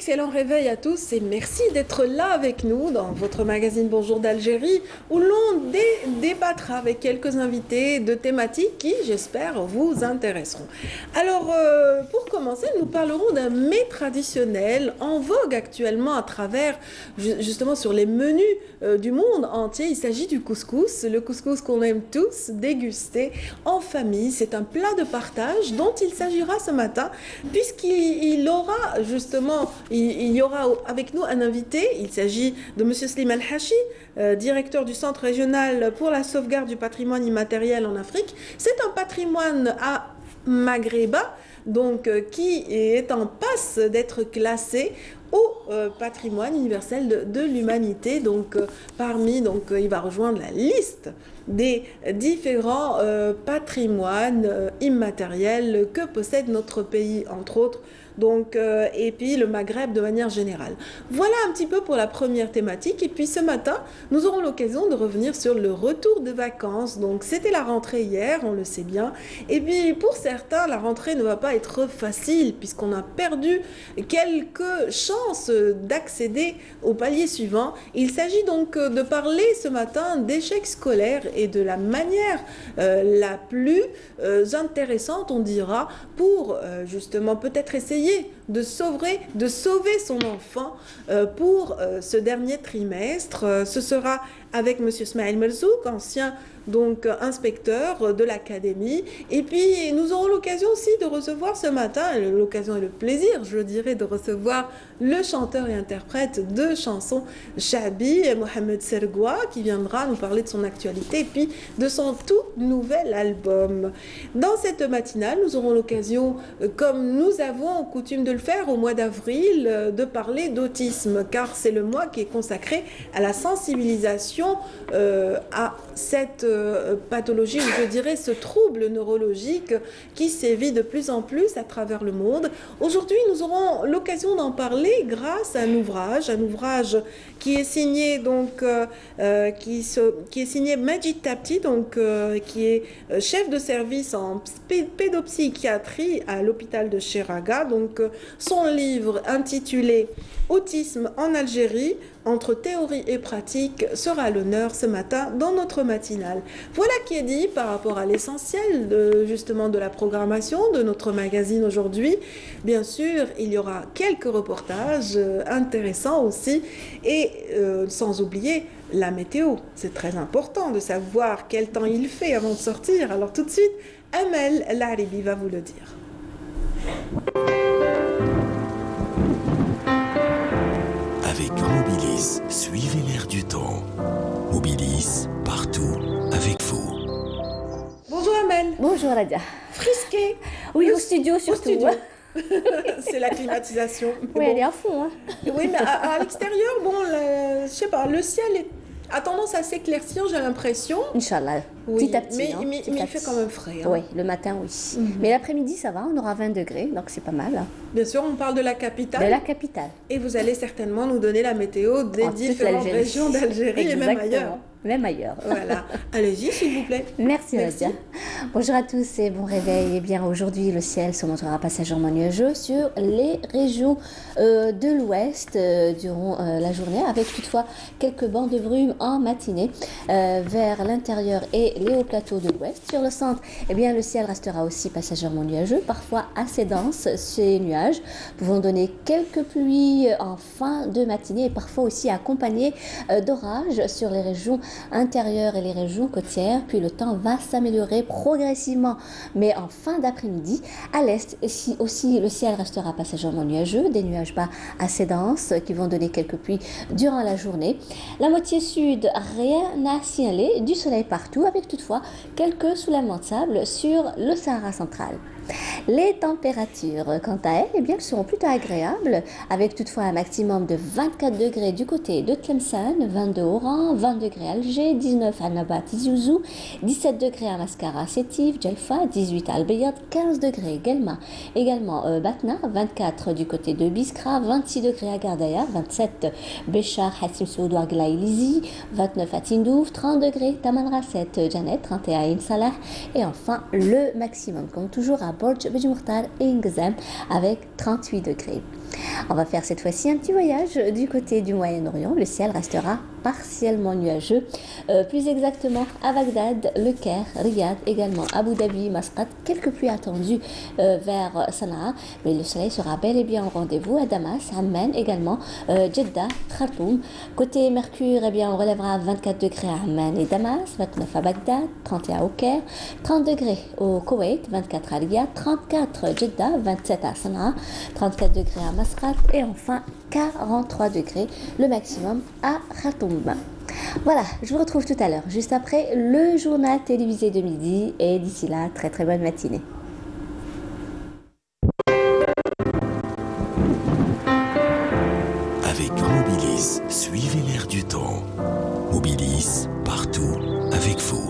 excellent réveil à tous et merci d'être là avec nous dans votre magazine Bonjour d'Algérie où l'on débattra avec quelques invités de thématiques qui, j'espère, vous intéresseront. Alors, pour commencer, nous parlerons d'un mets traditionnel en vogue actuellement à travers, justement, sur les menus du monde entier. Il s'agit du couscous, le couscous qu'on aime tous déguster en famille. C'est un plat de partage dont il s'agira ce matin puisqu'il aura justement, il y aura avec nous un invité. Il s'agit de M. Slimane Hachi, directeur du Centre régional pour la sauvegarde du patrimoine immatériel en Afrique. C'est un patrimoine à Maghréba, donc qui est en passe d'être classé au patrimoine universel de l'humanité. Donc il va rejoindre la liste des différents patrimoines immatériels que possède notre pays, entre autres. Donc, et puis le Maghreb de manière générale. Voilà un petit peu pour la première thématique. Et puis ce matin, nous aurons l'occasion de revenir sur le retour de vacances. Donc c'était la rentrée hier, on le sait bien. Et puis pour certains, la rentrée ne va pas être facile puisqu'on a perdu quelques chances d'accéder au palier suivant. Il s'agit donc de parler ce matin d'échecs scolaires et de la manière la plus intéressante, on dira, pour justement peut-être essayer de sauver son enfant pour ce dernier trimestre. Ce sera avec M. Smaïl Merzouk, ancien inspecteur de l'académie. Et puis nous aurons l'occasion aussi de recevoir ce matin, l'occasion et le plaisir, je dirais, de recevoir le chanteur et interprète de chansons Chabi, Mohamed Sergoua, qui viendra nous parler de son actualité et puis de son tout nouvel album. Dans cette matinale, nous aurons l'occasion, comme nous avons coutume de le faire au mois d'avril, de parler d'autisme, car c'est le mois qui est consacré à la sensibilisation à cette pathologie, ou je dirais ce trouble neurologique qui sévit de plus en plus à travers le monde. Aujourd'hui, nous aurons l'occasion d'en parler grâce à un ouvrage qui est signé qui est signé Majid Tapti, qui est chef de service en pédopsychiatrie à l'hôpital de Cheraga. Son livre intitulé Autisme en Algérie, entre théorie et pratique, sera à l'honneur ce matin dans notre matinale. Voilà qui est dit par rapport à l'essentiel justement de la programmation de notre magazine aujourd'hui. Bien sûr, il y aura quelques reportages intéressants aussi et sans oublier la météo. C'est très important de savoir quel temps il fait avant de sortir. Alors tout de suite, Amel Laribi va vous le dire. Avec Mobilis, suivez l'air du temps. Mobilis, partout, avec vous. Bonjour Amel. Bonjour Radia. Frisqué. Oui, au studio surtout. C'est la climatisation. Oui, elle est à fond. Hein. Oui, mais à l'extérieur, je sais pas, le ciel a tendance à s'éclaircir, j'ai l'impression. Inch'Allah, oui, petit à petit. Mais il fait quand même frais. Hein. Oui, le matin, oui. Mais l'après-midi, ça va, on aura 20 degrés, donc c'est pas mal. Hein. Bien sûr, on parle de la capitale. De la capitale. Et vous allez certainement nous donner la météo des différentes régions d'Algérie et même ailleurs. Même ailleurs. Voilà. Allez-y, s'il vous plaît. Merci, Radia. Bonjour à tous et bon réveil. Eh bien, aujourd'hui, le ciel se montrera passagèrement nuageux sur les régions de l'ouest durant la journée, avec toutefois quelques bancs de brume en matinée vers l'intérieur et les hauts plateaux de l'ouest. Sur le centre, eh bien, le ciel restera aussi passagèrement nuageux, parfois assez dense. Ces nuages pouvant donner quelques pluies en fin de matinée et parfois aussi accompagnés d'orages sur les régions intérieures et les régions côtières. Puis le temps va s'améliorer progressivement, mais en fin d'après-midi, à l'est aussi le ciel restera passagèrement nuageux, des nuages bas assez denses qui vont donner quelques pluies durant la journée. La moitié sud, rien à signaler, du soleil partout, avec toutefois quelques soulèvements de sable sur le Sahara central. Les températures, quant à elles, eh bien, seront plutôt agréables, avec toutefois un maximum de 24 degrés du côté de Tlemcen, 22 Oran, 20 degrés à Alger, 19 à Nabat Tizi Ouzou, 17 degrés à Mascara Sétif, Djelfa, 18 à Al Bayad, 15 degrés Guelma, également Batna, 24 du côté de Biskra, 26 degrés à Gardaya, 27 Béchar, Hassim Soudou, Agla Lizi, 29 à Tindouf, 30 degrés Taman Rasset, Janet, 31 à Insalah, et enfin le maximum, comme toujours, à Borj Bejmourtar et Ngzem avec 38 degrés. On va faire cette fois-ci un petit voyage du côté du Moyen-Orient. Le ciel restera partiellement nuageux, plus exactement à Bagdad, Le Caire, Riyad, également Abu Dhabi, Masqat, quelques pluies attendues vers Sanaa, mais le soleil sera bel et bien au rendez-vous à Damas, Amman également, Jeddah, Khartoum. Côté Mercure, eh bien, on relèvera 24 degrés à Amman et Damas, 29 à Bagdad, 31 au Caire, 30 degrés au Koweït, 24 à Riyad, 34 Jeddah, 27 à Sanaa, 34 degrés à Masqat et enfin 43 degrés le maximum à Khartoum. Voilà, je vous retrouve tout à l'heure, juste après le journal télévisé de midi et d'ici là, très très bonne matinée. Avec Mobilis, suivez l'air du temps. Mobilis, partout avec vous.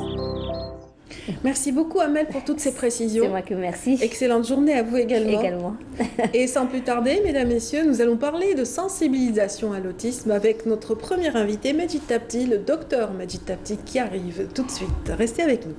Merci beaucoup Amel pour toutes ces précisions. C'est moi qui vous remercie. Excellente journée à vous également. Également. Et sans plus tarder, mesdames, messieurs, nous allons parler de sensibilisation à l'autisme avec notre premier invité, Majid Tapti, le docteur Majid Tapti, qui arrive tout de suite. Restez avec nous.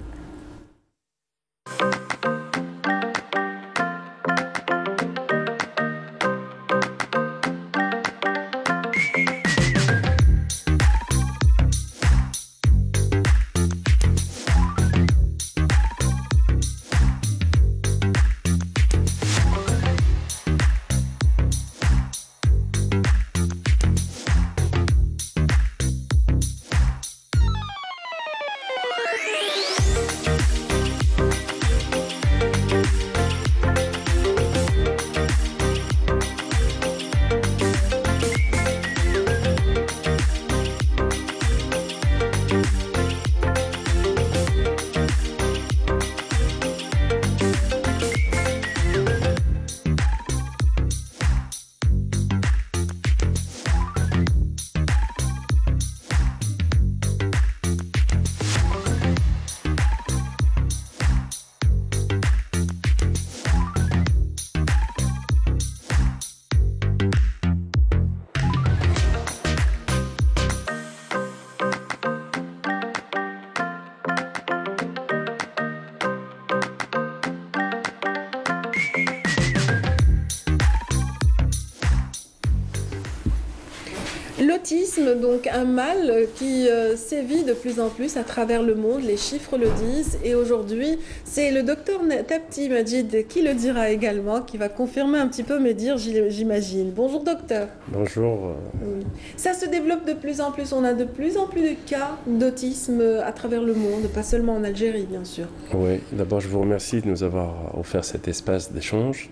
L'autisme, donc un mal qui sévit de plus en plus à travers le monde, les chiffres le disent, et aujourd'hui c'est le docteur Tapti Majid qui le dira également, qui va confirmer un petit peu mes dires, j'imagine. Bonjour docteur. Bonjour. Oui. Ça se développe de plus en plus, on a de plus en plus de cas d'autisme à travers le monde, pas seulement en Algérie bien sûr. Oui, d'abord je vous remercie de nous avoir offert cet espace d'échange.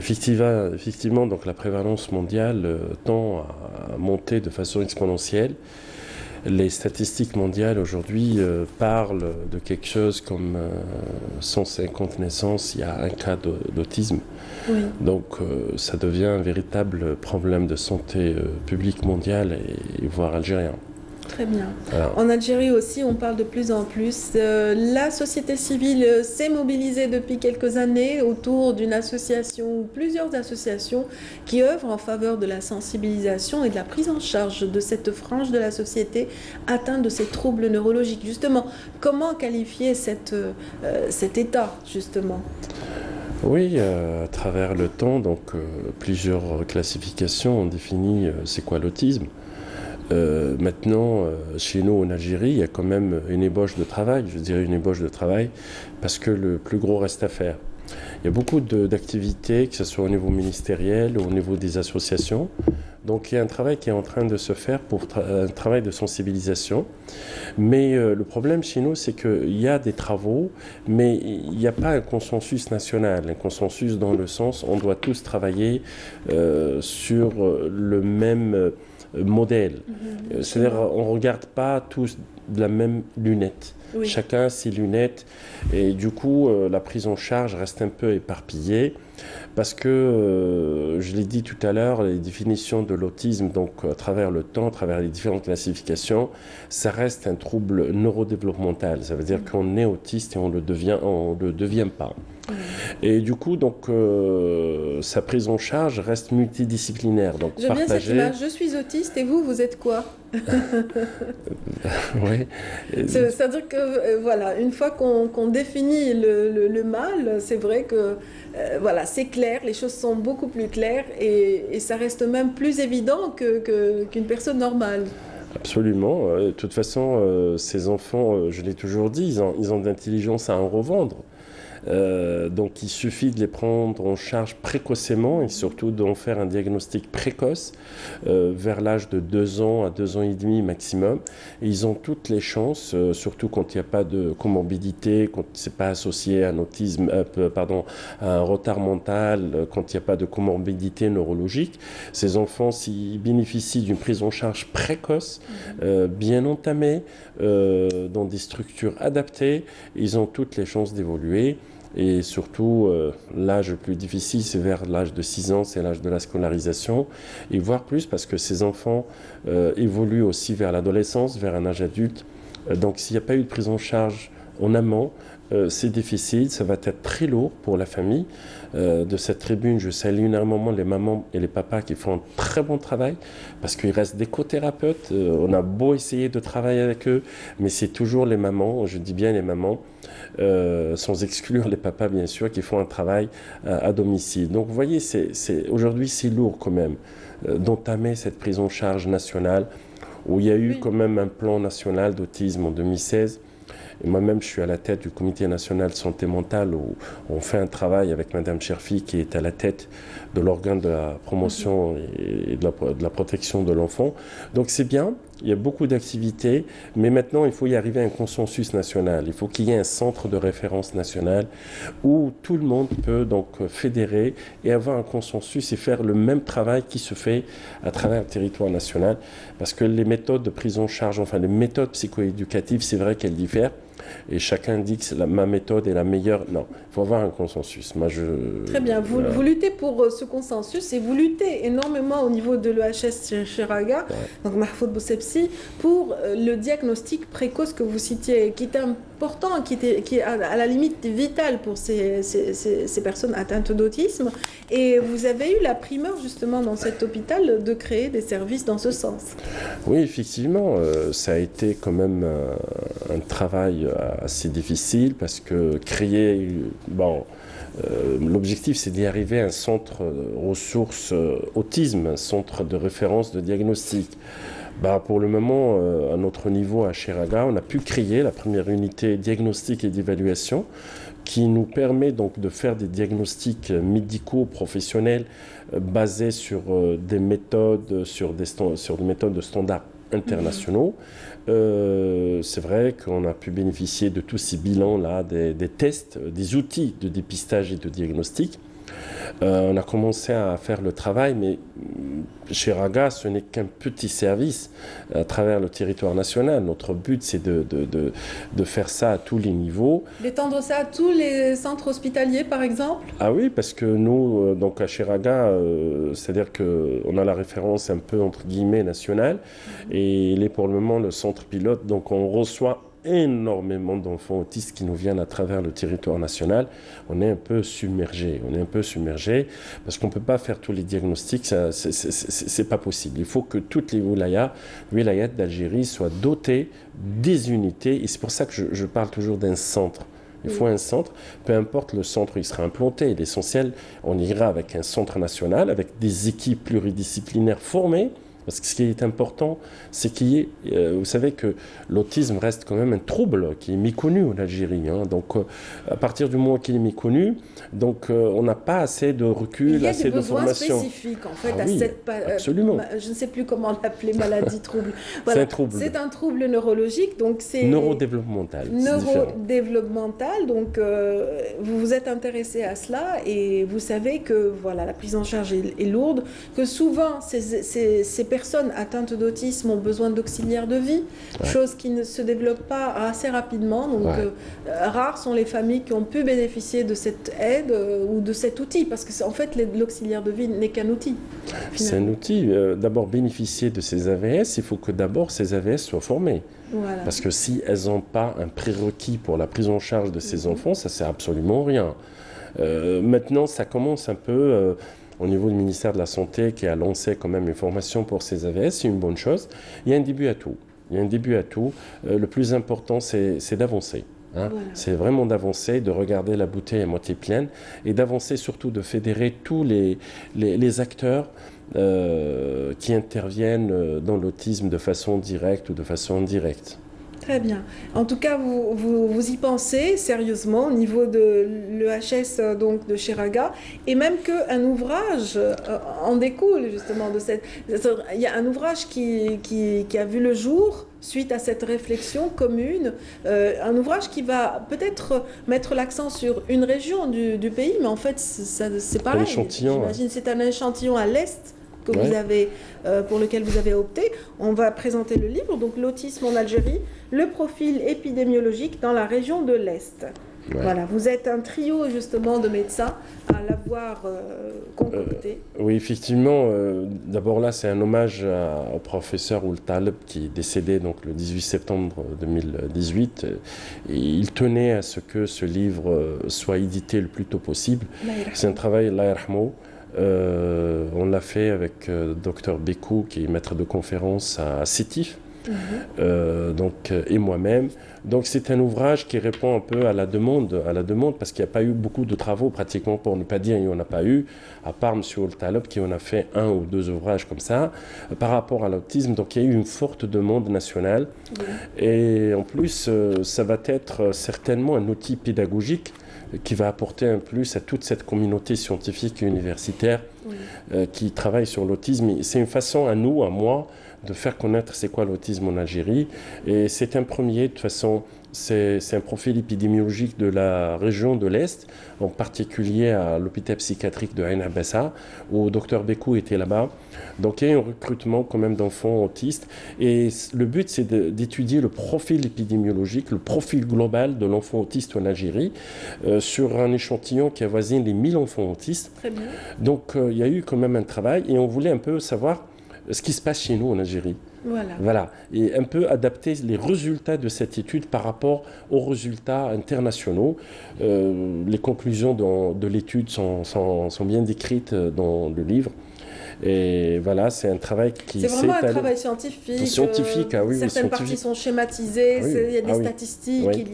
Effectivement, donc la prévalence mondiale tend à monter de façon exponentielle. Les statistiques mondiales aujourd'hui parlent de quelque chose comme 150 naissances, il y a un cas d'autisme. Oui. Donc ça devient un véritable problème de santé publique mondiale et voire algérien. Très bien. Alors, en Algérie aussi, on parle de plus en plus. La société civile s'est mobilisée depuis quelques années autour d'une association ou plusieurs associations qui œuvrent en faveur de la sensibilisation et de la prise en charge de cette frange de la société atteinte de ces troubles neurologiques. Justement, comment qualifier cet état, justement ? Oui, à travers le temps, donc plusieurs classifications ont défini c'est quoi l'autisme. Maintenant, chez nous en Algérie, il y a quand même une ébauche de travail, je dirais une ébauche de travail, parce que le plus gros reste à faire. Il y a beaucoup d'activités, que ce soit au niveau ministériel ou au niveau des associations. Donc il y a un travail qui est en train de se faire pour un travail de sensibilisation. Mais le problème chez nous, c'est qu'il y a des travaux, mais il n'y a pas un consensus national. Un consensus dans le sens, on doit tous travailler sur le même modèle. C'est-à-dire, on ne regarde pas tous de la même lunette. Oui. Chacun ses lunettes. Et du coup, la prise en charge reste un peu éparpillée. Parce que, je l'ai dit tout à l'heure, les définitions de l'autisme, donc à travers le temps, à travers les différentes classifications, ça reste un trouble neurodéveloppemental. Ça veut dire qu'on est autiste et on le devient pas. Et du coup, donc, sa prise en charge reste multidisciplinaire. Donc, J'aime bien cette image. Je suis autiste et vous, vous êtes quoi? Oui. C'est-à-dire que, voilà, une fois qu'on définit le mal, c'est vrai que, voilà, c'est clair, les choses sont beaucoup plus claires et ça reste même plus évident qu'une personne normale. Absolument. De toute façon, ces enfants, je l'ai toujours dit, ils ont de l'intelligence à en revendre. Donc il suffit de les prendre en charge précocement et surtout d'en faire un diagnostic précoce vers l'âge de 2 ans à 2 ans et demi maximum. Et ils ont toutes les chances, surtout quand il n'y a pas de comorbidité, quand ce n'est pas associé à un autisme, à un retard mental, quand il n'y a pas de comorbidité neurologique. Ces enfants, s'ils bénéficient d'une prise en charge précoce, bien entamée, dans des structures adaptées, ils ont toutes les chances d'évoluer. Et surtout, l'âge le plus difficile, c'est vers l'âge de 6 ans, c'est l'âge de la scolarisation, et voire plus parce que ces enfants évoluent aussi vers l'adolescence, vers un âge adulte. Donc s'il n'y a pas eu de prise en charge en amont, c'est difficile, ça va être très lourd pour la famille. De cette tribune, je salue énormément les mamans et les papas qui font un très bon travail parce qu'il reste des co-thérapeutes. On a beau essayer de travailler avec eux, mais c'est toujours les mamans, je dis bien les mamans, sans exclure les papas bien sûr, qui font un travail à domicile. Donc vous voyez, aujourd'hui c'est lourd quand même d'entamer cette prise en charge nationale où il y a eu quand même un plan national d'autisme en 2016. Et moi-même, je suis à la tête du Comité national de santé mentale où on fait un travail avec Madame Cherfi qui est à la tête de l'organe de la promotion et de la protection de l'enfant. Donc c'est bien, il y a beaucoup d'activités, mais maintenant il faut y arriver à un consensus national. Il faut qu'il y ait un centre de référence national où tout le monde peut donc fédérer et avoir un consensus et faire le même travail qui se fait à travers le territoire national. Parce que les méthodes de prise en charge, enfin les méthodes psychoéducatives, c'est vrai qu'elles diffèrent. Et chacun dit que ma méthode est la meilleure. Non, il faut avoir un consensus. Moi, Très bien. Vous luttez pour ce consensus et vous luttez énormément au niveau de l'EHS chez Raga, donc Mahfoud Boussepsi, pour le diagnostic précoce que vous citiez, qui est important, qui est à la limite vital pour ces personnes atteintes d'autisme. Et vous avez eu la primeur, justement, dans cet hôpital, de créer des services dans ce sens. Oui, effectivement, ça a été quand même un travail assez difficile parce que créer, l'objectif c'est d'y arriver à un centre ressources autisme, un centre de référence de diagnostic. Pour le moment, à notre niveau à Cheraga, on a pu créer la première unité diagnostic et d'évaluation qui nous permet donc de faire des diagnostics médicaux professionnels basés sur des méthodes, sur des méthodes de standards internationaux. C'est vrai qu'on a pu bénéficier de tous ces bilans-là, des tests, des outils de dépistage et de diagnostic. On a commencé à faire le travail, mais chez Raga, ce n'est qu'un petit service à travers le territoire national. Notre but, c'est de faire ça à tous les niveaux. D'étendre ça à tous les centres hospitaliers, par exemple? Ah oui, parce que nous, donc à Cheraga, c'est-à-dire qu'on a la référence un peu, entre guillemets, nationale, et il est pour le moment le centre pilote, donc on reçoit énormément d'enfants autistes qui nous viennent à travers le territoire national. On est un peu submergé. Parce qu'on ne peut pas faire tous les diagnostics. C'est pas possible. Il faut que toutes les wilayas d'Algérie soient dotées des unités. Et c'est pour ça que je parle toujours d'un centre. Il faut un centre, peu importe le centre où il sera implanté. L'essentiel, on ira avec un centre national, avec des équipes pluridisciplinaires formées. Parce que ce qui est important, c'est qu'il y ait, vous savez que l'autisme reste quand même un trouble qui est méconnu en Algérie. Hein. Donc, à partir du moment qu'il est méconnu, donc on n'a pas assez de recul, assez de formation. Il y a des besoins spécifiques, en fait, absolument. Je ne sais plus comment l'appeler, maladie, trouble. Voilà. C'est un trouble. C'est un trouble neurologique, donc c'est... Neurodéveloppemental. Neurodéveloppemental, donc vous vous êtes intéressé à cela et vous savez que voilà, la prise en charge est lourde, que souvent ces personnes atteintes d'autisme ont besoin d'auxiliaires de vie, chose qui ne se développe pas assez rapidement. Donc, rares sont les familles qui ont pu bénéficier de cette aide ou de cet outil, parce que en fait, l'auxiliaire de vie n'est qu'un outil. C'est un outil. D'abord, bénéficier de ces AVS, il faut que d'abord ces AVS soient formés. Voilà. Parce que si elles n'ont pas un prérequis pour la prise en charge de ces enfants, ça ne sert absolument à rien. Maintenant, ça commence un peu au niveau du ministère de la Santé qui a lancé quand même une formation pour ces AVS, c'est une bonne chose. Il y a un début à tout. Il y a un début à tout. Le plus important, c'est d'avancer. Hein. Voilà. C'est vraiment d'avancer, de regarder la bouteille à moitié pleine et d'avancer surtout, de fédérer tous les acteurs qui interviennent dans l'autisme de façon directe ou de façon indirecte. Très bien. En tout cas, vous y pensez sérieusement au niveau de l'EHS donc de Chiraga, et même qu'un ouvrage en découle justement de cette... Il y a un ouvrage qui a vu le jour suite à cette réflexion commune, un ouvrage qui va peut-être mettre l'accent sur une région du pays, mais en fait c'est pareil. J'imagine c'est un échantillon à l'est que vous avez, pour lequel vous avez opté. On va présenter le livre, donc l'autisme en Algérie, le profil épidémiologique dans la région de l'Est. Ouais. Voilà, vous êtes un trio justement de médecins à l'avoir concocté. Oui, effectivement. D'abord là, c'est un hommage au professeur Ould Taleb qui est décédé donc, le 18 septembre 2018. Et il tenait à ce que ce livre soit édité le plus tôt possible. C'est un travail, Allah yarhamou. On l'a fait avec Dr Bekou, qui est maître de conférence à Sétif, et moi-même. Donc c'est un ouvrage qui répond un peu à la demande parce qu'il n'y a pas eu beaucoup de travaux, pratiquement, pour ne pas dire il n'y en a pas eu, à part M. Ould Taleb qui en a fait 1 ou 2 ouvrages comme ça, par rapport à l'autisme. Donc il y a eu une forte demande nationale. Et en plus, ça va être certainement un outil pédagogique qui va apporter un plus à toute cette communauté scientifique et universitaire qui travaille sur l'autisme. C'est une façon à nous, à moi, de faire connaître c'est quoi l'autisme en Algérie. Et c'est un premier, de toute façon, c'est un profil épidémiologique de la région de l'Est, en particulier à l'hôpital psychiatrique de Ain Abbassa, où le docteur Bekou était là-bas. Donc il y a un recrutement quand même d'enfants autistes. Et le but, c'est d'étudier le profil épidémiologique, le profil global de l'enfant autiste en Algérie, sur un échantillon qui avoisine les 1000 enfants autistes. Très bien. Donc il y a eu quand même un travail et on voulait un peu savoir ce qui se passe chez nous en Algérie. Voilà. Et un peu adapter les résultats de cette étude par rapport aux résultats internationaux. Les conclusions de l'étude sont bien décrites dans le livre. Et voilà, c'est un travail qui... C'est vraiment un travail scientifique. Scientifique, ah oui. Certaines parties sont schématisées, il y a des statistiques,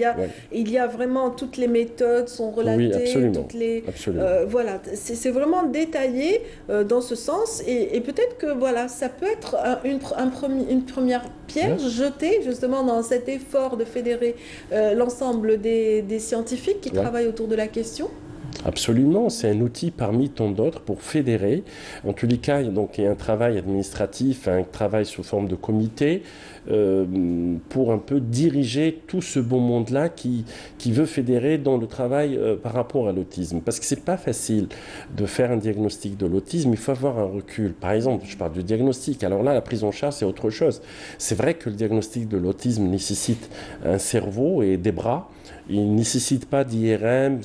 il y a vraiment toutes les méthodes sont relatées. Oui, absolument. Voilà, c'est vraiment détaillé dans ce sens. Et peut-être que voilà, ça peut être une première pierre jetée justement dans cet effort de fédérer l'ensemble des scientifiques qui travaillent autour de la question. Absolument, c'est un outil parmi tant d'autres pour fédérer. En tous les cas, donc, il y a un travail administratif, un travail sous forme de comité pour un peu diriger tout ce beau monde-là qui veut fédérer dans le travail par rapport à l'autisme. Parce que c'est pas facile de faire un diagnostic de l'autisme, il faut avoir un recul. Par exemple, je parle du diagnostic. Alors là, la prise en charge, c'est autre chose. C'est vrai que le diagnostic de l'autisme nécessite un cerveau et des bras. Il ne nécessite pas d'IRM,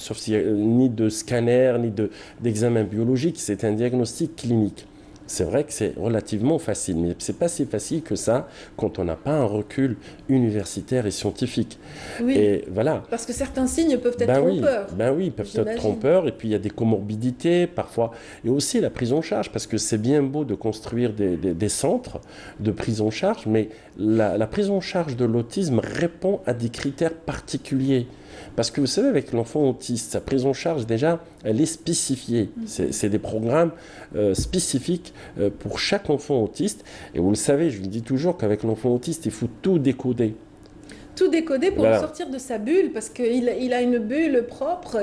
ni de scanner, ni d'examen biologique. C'est un diagnostic clinique. C'est vrai que c'est relativement facile, mais ce n'est pas si facile que ça quand on n'a pas un recul universitaire et scientifique. Oui, et voilà. Parce que certains signes peuvent être trompeurs. Oui, ils peuvent être trompeurs, et puis il y a des comorbidités parfois, et aussi la prise en charge, parce que c'est bien beau de construire des centres de prise en charge, mais la prise en charge de l'autisme répond à des critères particuliers. Parce que vous savez, avec l'enfant autiste, sa prise en charge, déjà, elle est spécifiée. C'est des programmes spécifiques pour chaque enfant autiste. Et vous le savez, je vous dis toujours qu'avec l'enfant autiste, il faut tout décoder. Tout décoder pour sortir de sa bulle, parce qu'il a une bulle propre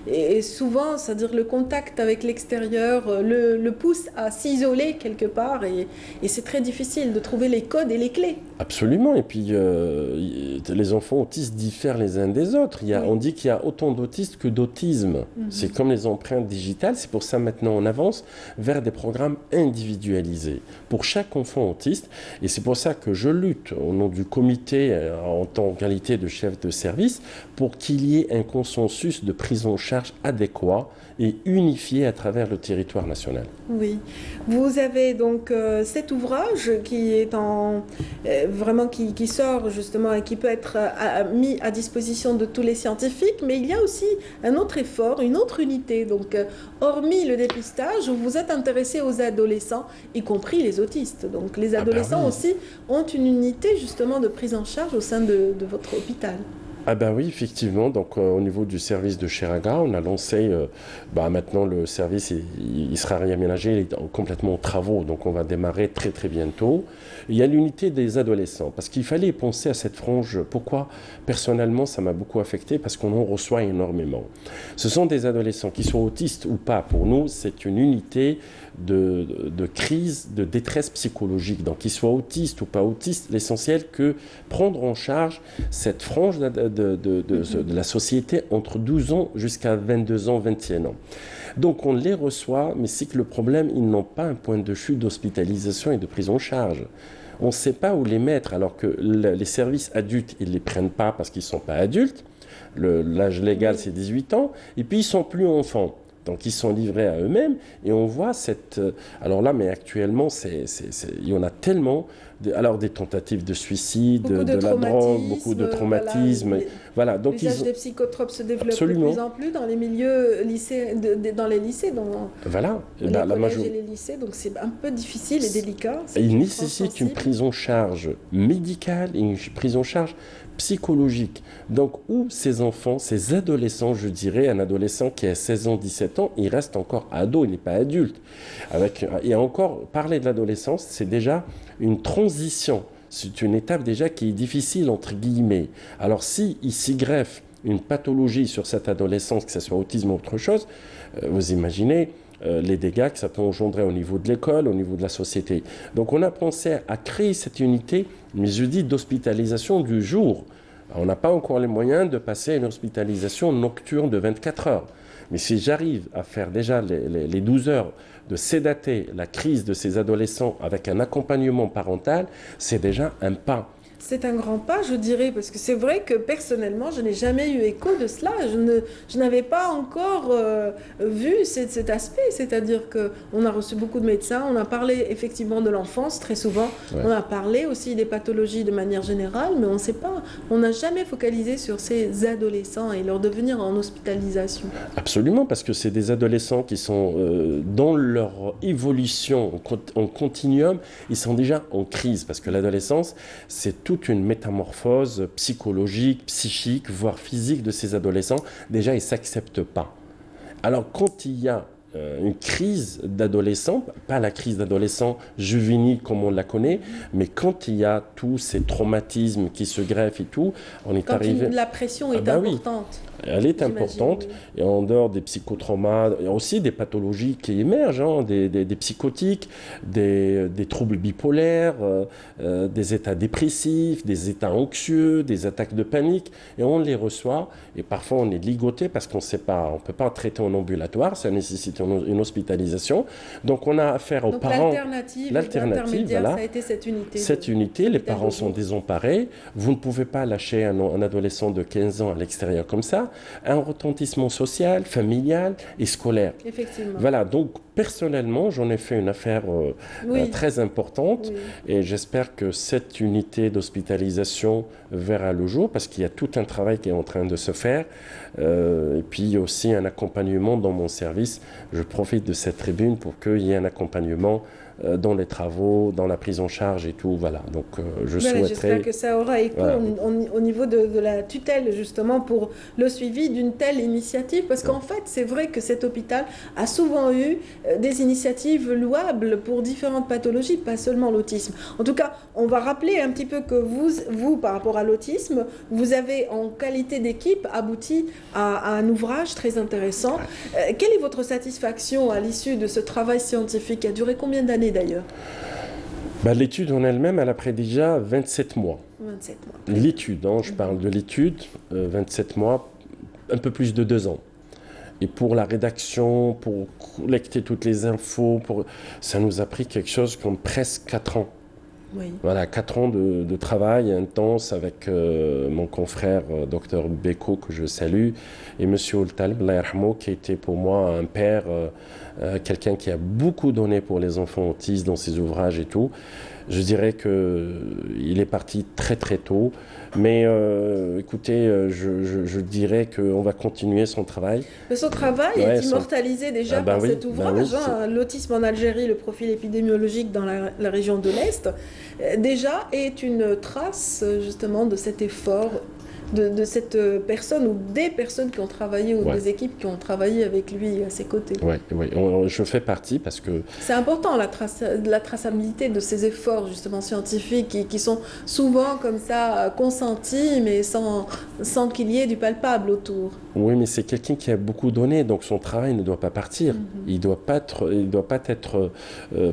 et souvent, c'est-à-dire le contact avec l'extérieur le pousse à s'isoler quelque part et c'est très difficile de trouver les codes et les clés. Absolument, et puis les enfants autistes diffèrent les uns des autres. On dit qu'il y a autant d'autistes que d'autisme. C'est comme les empreintes digitales, c'est pour ça maintenant on avance vers des programmes individualisés pour chaque enfant autiste, et c'est pour ça que je lutte au nom du comité en tant que qualité de chef de service, pour qu'il y ait un consensus de prise en charge adéquat et unifié à travers le territoire national. Oui. Vous avez donc cet ouvrage qui est vraiment qui sort justement et qui peut être mis à disposition de tous les scientifiques, mais il y a aussi un autre effort, une autre unité. Donc, hormis le dépistage, vous vous êtes intéressé aux adolescents, y compris les autistes. Donc, les adolescents oui. aussi ont une unité justement de prise en charge au sein de votre hôpital. Ah ben oui, effectivement. Donc au niveau du service de Cheraga, on a lancé, maintenant le service, il sera réaménagé, il est complètement en travaux, donc on va démarrer très très bientôt. Il y a l'unité des adolescents, parce qu'il fallait penser à cette frange. Pourquoi? Personnellement, ça m'a beaucoup affecté, parce qu'on en reçoit énormément. Ce sont des adolescents qui sont autistes ou pas. Pour nous, c'est une unité de crise, de détresse psychologique. Donc qu'ils soient autistes ou pas autistes, l'essentiel que prendre en charge cette frange de la société entre 12 ans jusqu'à 22 ans, 21 ans. Donc on les reçoit, mais c'est que le problème, ils n'ont pas un point de chute d'hospitalisation et de prise en charge. On ne sait pas où les mettre, alors que les services adultes, ils ne les prennent pas parce qu'ils ne sont pas adultes. L'âge légal, c'est 18 ans, et puis ils ne sont plus enfants. Donc ils sont livrés à eux-mêmes et on voit cette... alors là, mais actuellement, il y en a tellement... alors des tentatives de suicide, de la drogue, beaucoup de traumatismes. Voilà, donc l'usage des psychotropes se développe absolument. de plus en plus dans les milieux dans les lycées, voilà. Les collèges et les lycées. Donc c'est un peu difficile et délicat. Il nécessite une prise en charge médicale et une prise en charge psychologique. Donc, où ces enfants, ces adolescents, je dirais, un adolescent qui a 16 ans, 17 ans, il reste encore ado, il n'est pas adulte. Et encore, parler de l'adolescence, c'est déjà une transition. C'est une étape déjà qui est difficile, entre guillemets. Alors, s'il s'y greffe une pathologie sur cette adolescence, que ce soit autisme ou autre chose, vous imaginez les dégâts que ça peut engendrer au niveau de l'école, au niveau de la société. Donc on a pensé à créer cette unité, mais je dis d'hospitalisation du jour. On n'a pas encore les moyens de passer à une hospitalisation nocturne de 24 heures. Mais si j'arrive à faire déjà les 12 heures de sédater la crise de ces adolescents avec un accompagnement parental, c'est déjà un pas. C'est un grand pas, je dirais, parce que c'est vrai que personnellement, je n'ai jamais eu écho de cela. Je n'avais pas encore vu cet aspect, c'est-à-dire qu'on a reçu beaucoup de médecins, on a parlé effectivement de l'enfance très souvent, on a parlé aussi des pathologies de manière générale, mais on ne sait pas, on n'a jamais focalisé sur ces adolescents et leur devenir en hospitalisation. Absolument, parce que c'est des adolescents qui sont dans leur évolution en continuum, ils sont déjà en crise, parce que l'adolescence, c'est toute une métamorphose psychologique, psychique, voire physique de ces adolescents. Déjà, ils ne s'acceptent pas. Alors, quand il y a une crise d'adolescent, pas la crise d'adolescent juvénile comme on la connaît, mais quand il y a tous ces traumatismes qui se greffent et tout, on est arrivé... La pression est importante. Elle est importante, oui. Et en dehors des psychotraumas, il y a aussi des pathologies qui émergent, hein, des psychotiques, des troubles bipolaires, des états dépressifs, des états anxieux, des attaques de panique, et on les reçoit, et parfois on est ligoté parce qu'on ne peut pas traiter en ambulatoire, ça nécessite une hospitalisation, donc on a affaire aux parents. L'alternative, voilà, ça a été cette unité. Cette unité, les parents sont désemparés, vous ne pouvez pas lâcher un adolescent de 15 ans à l'extérieur comme ça, un retentissement social, familial et scolaire. Effectivement. Voilà, donc personnellement, j'en ai fait une affaire très importante et j'espère que cette unité d'hospitalisation verra le jour parce qu'il y a tout un travail qui est en train de se faire et puis aussi un accompagnement dans mon service. Je profite de cette tribune pour qu'il y ait un accompagnement dans les travaux, dans la prise en charge et tout, voilà. Donc je souhaiterais... J'espère que ça aura écho au niveau de la tutelle, justement, pour le suivi d'une telle initiative, parce qu'en fait, c'est vrai que cet hôpital a souvent eu des initiatives louables pour différentes pathologies, pas seulement l'autisme. En tout cas, on va rappeler un petit peu que vous, par rapport à l'autisme, vous avez, en qualité d'équipe, abouti à un ouvrage très intéressant. Quelle est votre satisfaction à l'issue de ce travail scientifique qui a duré combien d'années d'ailleurs? L'étude en elle-même, elle a pris déjà 27 mois. 27 mois. L'étude, hein, je parle de l'étude, 27 mois, un peu plus de 2 ans. Et pour la rédaction, pour collecter toutes les infos, ça nous a pris quelque chose comme presque 4 ans. Oui. Voilà, 4 ans de travail intense avec mon confrère Dr Beko, que je salue, et M. Oultalb, qui a été pour moi un père, quelqu'un qui a beaucoup donné pour les enfants autistes dans ses ouvrages et tout. Je dirais qu'il est parti très très tôt, mais écoutez, je dirais qu'on va continuer son travail. Mais son travail est immortalisé déjà par cet ouvrage, L'autisme en Algérie, le profil épidémiologique dans la région de l'Est, déjà est une trace justement de cet effort de cette personne ou des personnes qui ont travaillé ou des équipes qui ont travaillé avec lui à ses côtés. Oui, je fais partie parce que... C'est important la traçabilité de ces efforts justement scientifiques qui sont souvent comme ça consentis mais sans qu'il y ait du palpable autour. Oui, mais c'est quelqu'un qui a beaucoup donné, donc son travail ne doit pas partir. Il ne doit pas être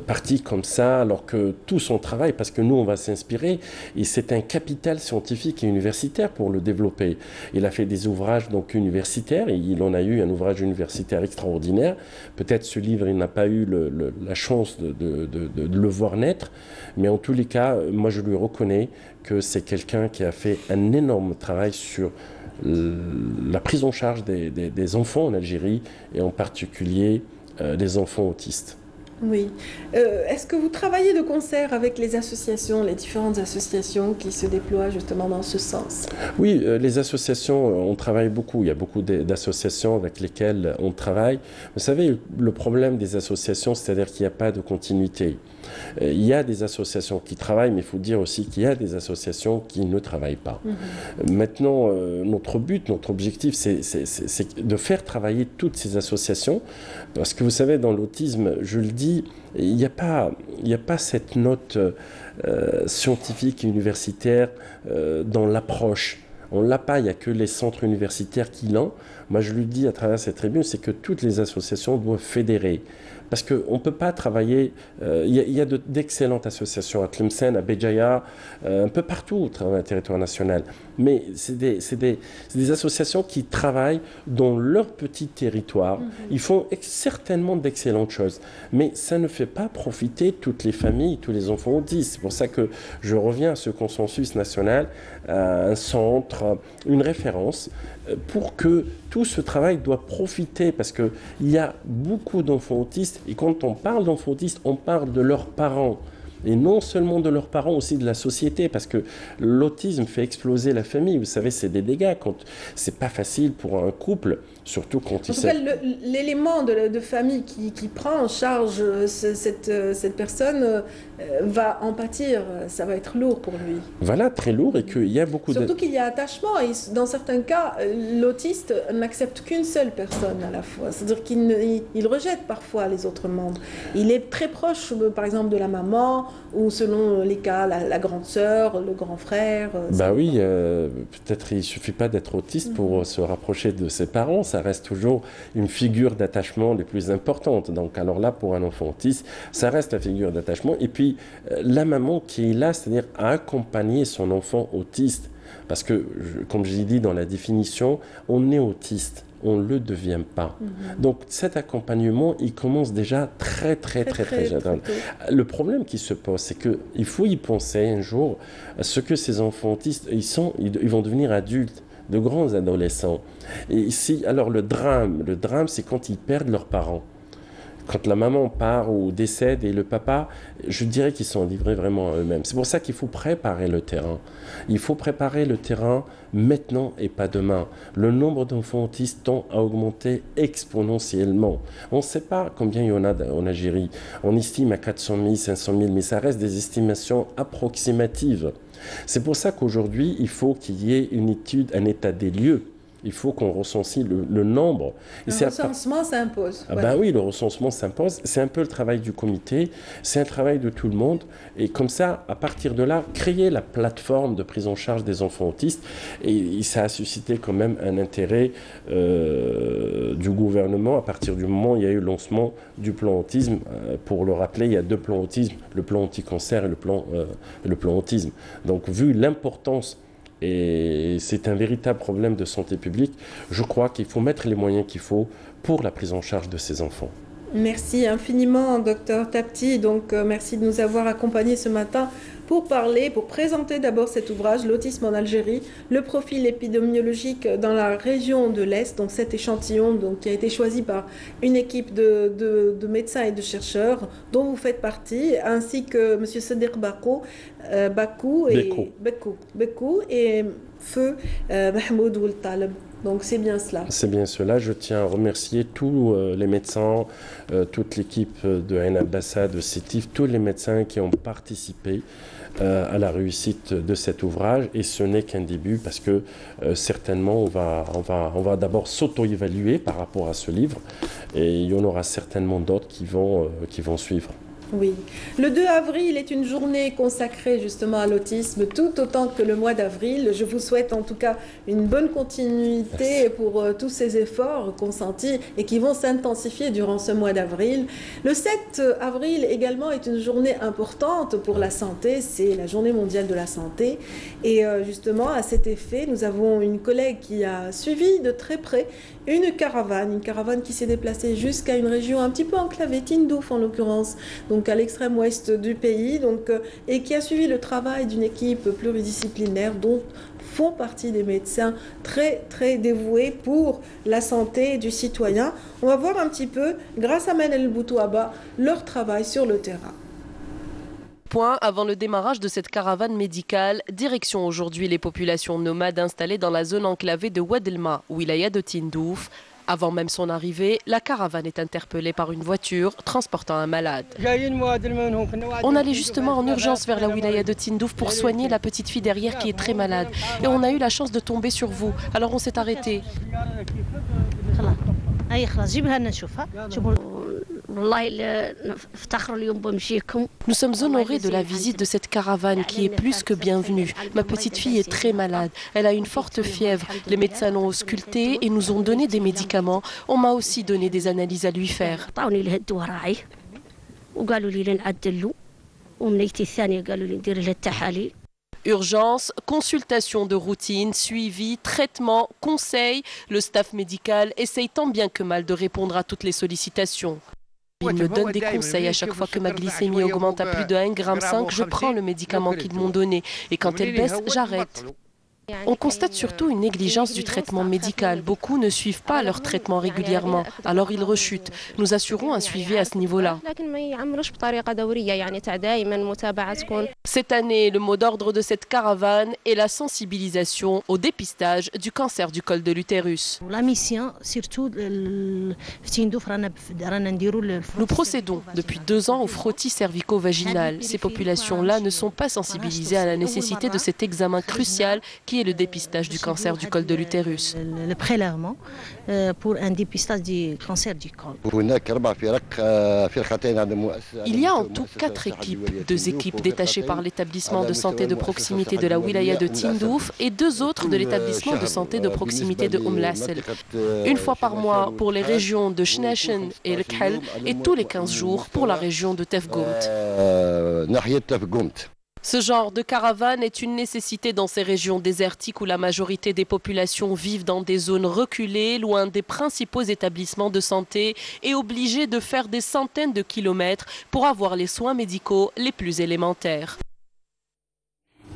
parti comme ça alors que tout son travail, parce que nous on va s'inspirer, et c'est un capital scientifique et universitaire pour le développer. Il a fait des ouvrages donc universitaires, et il en a eu un ouvrage universitaire extraordinaire. Peut-être ce livre, il n'a pas eu la chance de le voir naître, mais en tous les cas, moi je lui reconnais que c'est quelqu'un qui a fait un énorme travail sur la prise en charge des enfants en Algérie, et en particulier les enfants autistes. Oui. Est-ce que vous travaillez de concert avec les associations, les différentes associations qui se déploient justement dans ce sens? Oui, les associations, on travaille beaucoup. Il y a beaucoup d'associations avec lesquelles on travaille. Vous savez, le problème des associations, c'est-à-dire qu'il n'y a pas de continuité. Il y a des associations qui travaillent, mais il faut dire aussi qu'il y a des associations qui ne travaillent pas. Maintenant, notre but, notre objectif, c'est de faire travailler toutes ces associations, parce que vous savez, dans l'autisme, je le dis, il n'y a pas cette note scientifique et universitaire dans l'approche. On ne l'a pas, il n'y a que les centres universitaires qui l'ont. Moi, je lui dis à travers cette tribune, c'est que toutes les associations doivent fédérer. Parce qu'on ne peut pas travailler... Il y a d'excellentes associations à Tlemcen, à Béjaïa, un peu partout sur le territoire national. Mais c'est des associations qui travaillent dans leur petit territoire. Ils font certainement d'excellentes choses. Mais ça ne fait pas profiter toutes les familles, tous les enfants autistes. C'est pour ça que je reviens à ce consensus national, à un centre, une référence, pour que tout ce travail doit profiter, parce qu'il y a beaucoup d'enfants autistes, et quand on parle d'enfants autistes, on parle de leurs parents. Et non seulement de leurs parents, aussi de la société, parce que l'autisme fait exploser la famille. Vous savez, c'est des dégâts. C'est pas facile pour un couple, surtout quand il s'agit... L'élément de famille qui prend en charge cette personne va en pâtir. Ça va être lourd pour lui. Voilà, très lourd, et qu'il y a beaucoup Surtout qu'il y a attachement. Et dans certains cas, l'autiste n'accepte qu'une seule personne à la fois. C'est-à-dire qu'il rejette parfois les autres membres. Il est très proche, par exemple, de la maman, ou selon les cas, la grande sœur, le grand frère. Bah oui, peut-être il ne suffit pas d'être autiste pour se rapprocher de ses parents. Ça reste toujours une figure d'attachement les plus importantes. Donc alors là, pour un enfant autiste, ça reste la figure d'attachement. Et puis, la maman qui est là, c'est-à-dire à accompagner son enfant autiste. Parce que, comme je l'ai dit dans la définition, on est autiste. On ne le devient pas. Donc cet accompagnement, il commence déjà très jeune. Le problème qui se pose, c'est qu'il faut y penser un jour à ce que ces enfants autistes, ils vont devenir adultes, de grands adolescents. Et ici, alors le drame, c'est quand ils perdent leurs parents. Quand la maman part ou décède et le papa, je dirais qu'ils sont livrés vraiment à eux-mêmes. C'est pour ça qu'il faut préparer le terrain. Il faut préparer le terrain maintenant et pas demain. Le nombre d'enfants autistes tend à augmenter exponentiellement. On ne sait pas combien il y en a en Algérie. On estime à 400 000, 500 000, mais ça reste des estimations approximatives. C'est pour ça qu'aujourd'hui, il faut qu'il y ait une étude, un état des lieux. Il faut qu'on recensie le nombre. Le recensement s'impose. Ah ben oui, le recensement s'impose. C'est un peu le travail du comité, c'est un travail de tout le monde. Et comme ça, à partir de là, créer la plateforme de prise en charge des enfants autistes. Et ça a suscité quand même un intérêt du gouvernement à partir du moment où il y a eu le lancement du plan autisme. Pour le rappeler, il y a 2 plans autisme, le plan anti-cancer et le plan autisme. Donc vu l'importance, et c'est un véritable problème de santé publique, je crois qu'il faut mettre les moyens qu'il faut pour la prise en charge de ces enfants. Merci infiniment, docteur Tapti. Donc, merci de nous avoir accompagnés ce matin pour parler, pour présenter d'abord cet ouvrage, L'autisme en Algérie, le profil épidémiologique dans la région de l'Est. Donc, cet échantillon donc, qui a été choisi par une équipe de médecins et de chercheurs dont vous faites partie, ainsi que M. Sadiq Bekou et Feu Mahmoud Oultaleb. Donc c'est bien cela. C'est bien cela. Je tiens à remercier tous les médecins, toute l'équipe de Ain Abbassa, de CETIF, tous les médecins qui ont participé à la réussite de cet ouvrage. Et ce n'est qu'un début parce que certainement on va d'abord s'auto-évaluer par rapport à ce livre et il y en aura certainement d'autres qui vont suivre. Oui. Le 2 avril est une journée consacrée justement à l'autisme, tout autant que le mois d'avril. Je vous souhaite en tout cas une bonne continuité pour tous ces efforts consentis et qui vont s'intensifier durant ce mois d'avril. Le 7 avril également est une journée importante pour la santé, c'est la journée mondiale de la santé. Et justement, à cet effet, nous avons une collègue qui a suivi de très près une caravane qui s'est déplacée jusqu'à une région un petit peu enclavée, Tindouf en l'occurrence, donc à l'extrême ouest du pays, et qui a suivi le travail d'une équipe pluridisciplinaire dont font partie des médecins très très dévoués pour la santé du citoyen. On va voir un petit peu, grâce à Manel Boutouaba, leur travail sur le terrain. Point avant le démarrage de cette caravane médicale, direction aujourd'hui les populations nomades installées dans la zone enclavée de Oued El-Ma, wilaya de Tindouf. Avant même son arrivée, la caravane est interpellée par une voiture transportant un malade. On allait justement en urgence vers la wilaya de Tindouf pour soigner la petite fille derrière qui est très malade. Et on a eu la chance de tomber sur vous, alors on s'est arrêté. Nous sommes honorés de la visite de cette caravane qui est plus que bienvenue. Ma petite fille est très malade. Elle a une forte fièvre. Les médecins l'ont auscultée et nous ont donné des médicaments. On m'a aussi donné des analyses à lui faire. Urgence, consultation de routine, suivi, traitement, conseil. Le staff médical essaye tant bien que mal de répondre à toutes les sollicitations. Ils me donnent des conseils à chaque fois que ma glycémie augmente à plus de 1,5 g. Je prends le médicament qu'ils m'ont donné et quand elle baisse, j'arrête. On constate surtout une négligence du traitement médical. Beaucoup ne suivent pas leur traitement régulièrement, alors ils rechutent. Nous assurons un suivi à ce niveau-là. Cette année, le mot d'ordre de cette caravane est la sensibilisation au dépistage du cancer du col de l'utérus. Nous procédons depuis 2 ans au frottis cervico-vaginal. Ces populations-là ne sont pas sensibilisées à la nécessité de cet examen crucial qui est le dépistage du cancer du col de l'utérus. Le prélèvement pour un dépistage du cancer du col. Il y a en tout 4 équipes, 2 équipes détachées par l'établissement de santé de proximité de la wilaya de Tindouf et 2 autres de l'établissement de santé de proximité de Lassel. Une fois par mois pour les régions de Chnachen et le Khel et tous les 15 jours pour la région de Tefgoumt. Ce genre de caravane est une nécessité dans ces régions désertiques où la majorité des populations vivent dans des zones reculées, loin des principaux établissements de santé et obligées de faire des centaines de kilomètres pour avoir les soins médicaux les plus élémentaires.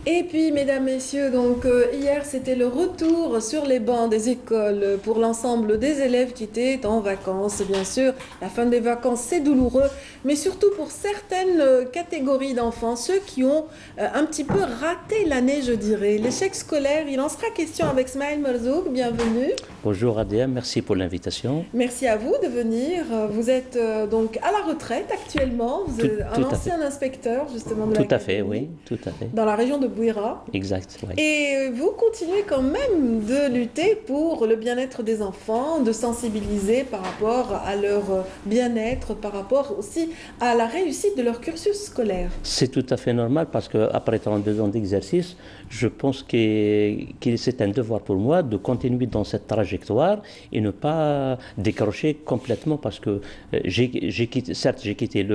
Et puis, mesdames, messieurs, donc hier, c'était le retour sur les bancs des écoles pour l'ensemble des élèves qui étaient en vacances. Bien sûr, la fin des vacances, c'est douloureux, mais surtout pour certaines catégories d'enfants, ceux qui ont un petit peu raté l'année, je dirais. L'échec scolaire, il en sera question avec Smaïl Marzouk. Bienvenue. Bonjour Adia, merci pour l'invitation. Merci à vous de venir. Vous êtes donc à la retraite actuellement. Vous êtes un ancien inspecteur, justement, de la Tout à fait, oui, tout à fait. Dans la région de Bouira. Exact, oui. Et vous continuez quand même de lutter pour le bien-être des enfants, de sensibiliser par rapport à leur bien-être, par rapport aussi à la réussite de leur cursus scolaire. C'est tout à fait normal parce qu'après 32 ans d'exercice, je pense que c'est un devoir pour moi de continuer dans cette trajectoire et ne pas décrocher complètement parce que certes j'ai quitté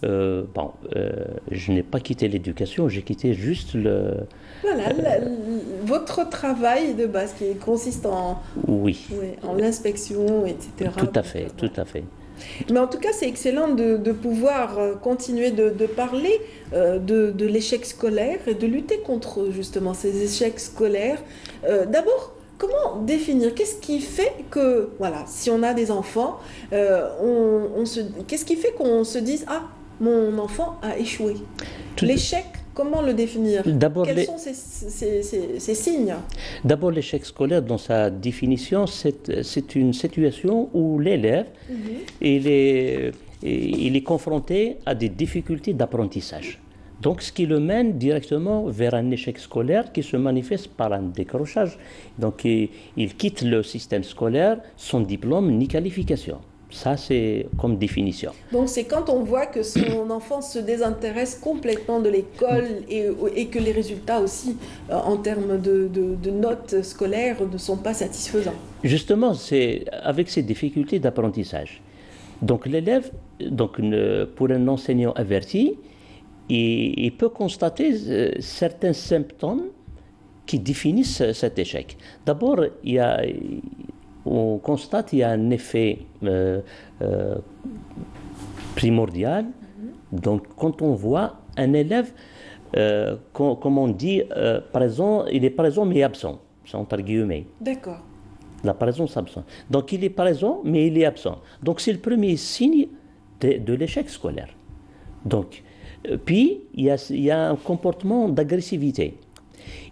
je n'ai pas quitté l'éducation, j'ai quitté juste votre travail de base qui consiste en, oui, en l'inspection, etc. Tout à fait, tout à fait. Mais en tout cas, c'est excellent de pouvoir continuer de parler de l'échec scolaire et de lutter contre justement ces échecs scolaires. D'abord, comment définir? Qu'est-ce qui fait que, voilà, si on a des enfants, qu'est-ce qui fait qu'on se dise, ah, mon enfant a échoué? L'échec, comment le définir? Quels sont ces signes? D'abord, l'échec scolaire, dans sa définition, c'est une situation où l'élève il est confronté à des difficultés d'apprentissage. Donc, ce qui le mène directement vers un échec scolaire qui se manifeste par un décrochage. Donc, il quitte le système scolaire sans diplôme ni qualification. Ça, c'est comme définition. Donc, c'est quand on voit que son enfant se désintéresse complètement de l'école et que les résultats aussi, en termes de notes scolaires, ne sont pas satisfaisants. Justement, c'est avec ces difficultés d'apprentissage. Donc, l'élève, pour un enseignant averti, il peut constater certains symptômes qui définissent cet échec. D'abord, on constate qu'il y a un effet primordial. Donc, quand on voit un élève, comme on dit, présent, il est présent mais absent, entre guillemets. D'accord. La présence absente. Donc, il est présent mais il est absent. Donc, c'est le premier signe de l'échec scolaire. Donc, puis, il y a un comportement d'agressivité.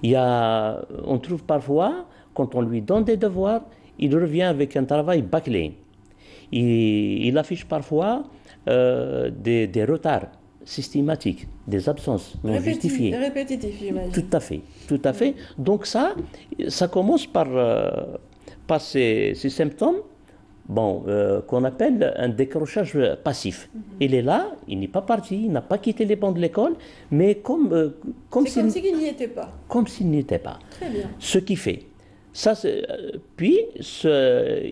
On trouve parfois, quand on lui donne des devoirs, il revient avec un travail bâclé. Il affiche parfois des retards systématiques, des absences non justifiées. Répétitif, j'imagine. Tout à fait. Donc ça commence par ces symptômes qu'on appelle un décrochage passif. Il est là, il n'est pas parti, il n'a pas quitté les bancs de l'école, mais comme s'il n'y était pas. Comme s'il n'y était pas. Très bien. Ce qui fait. Puis,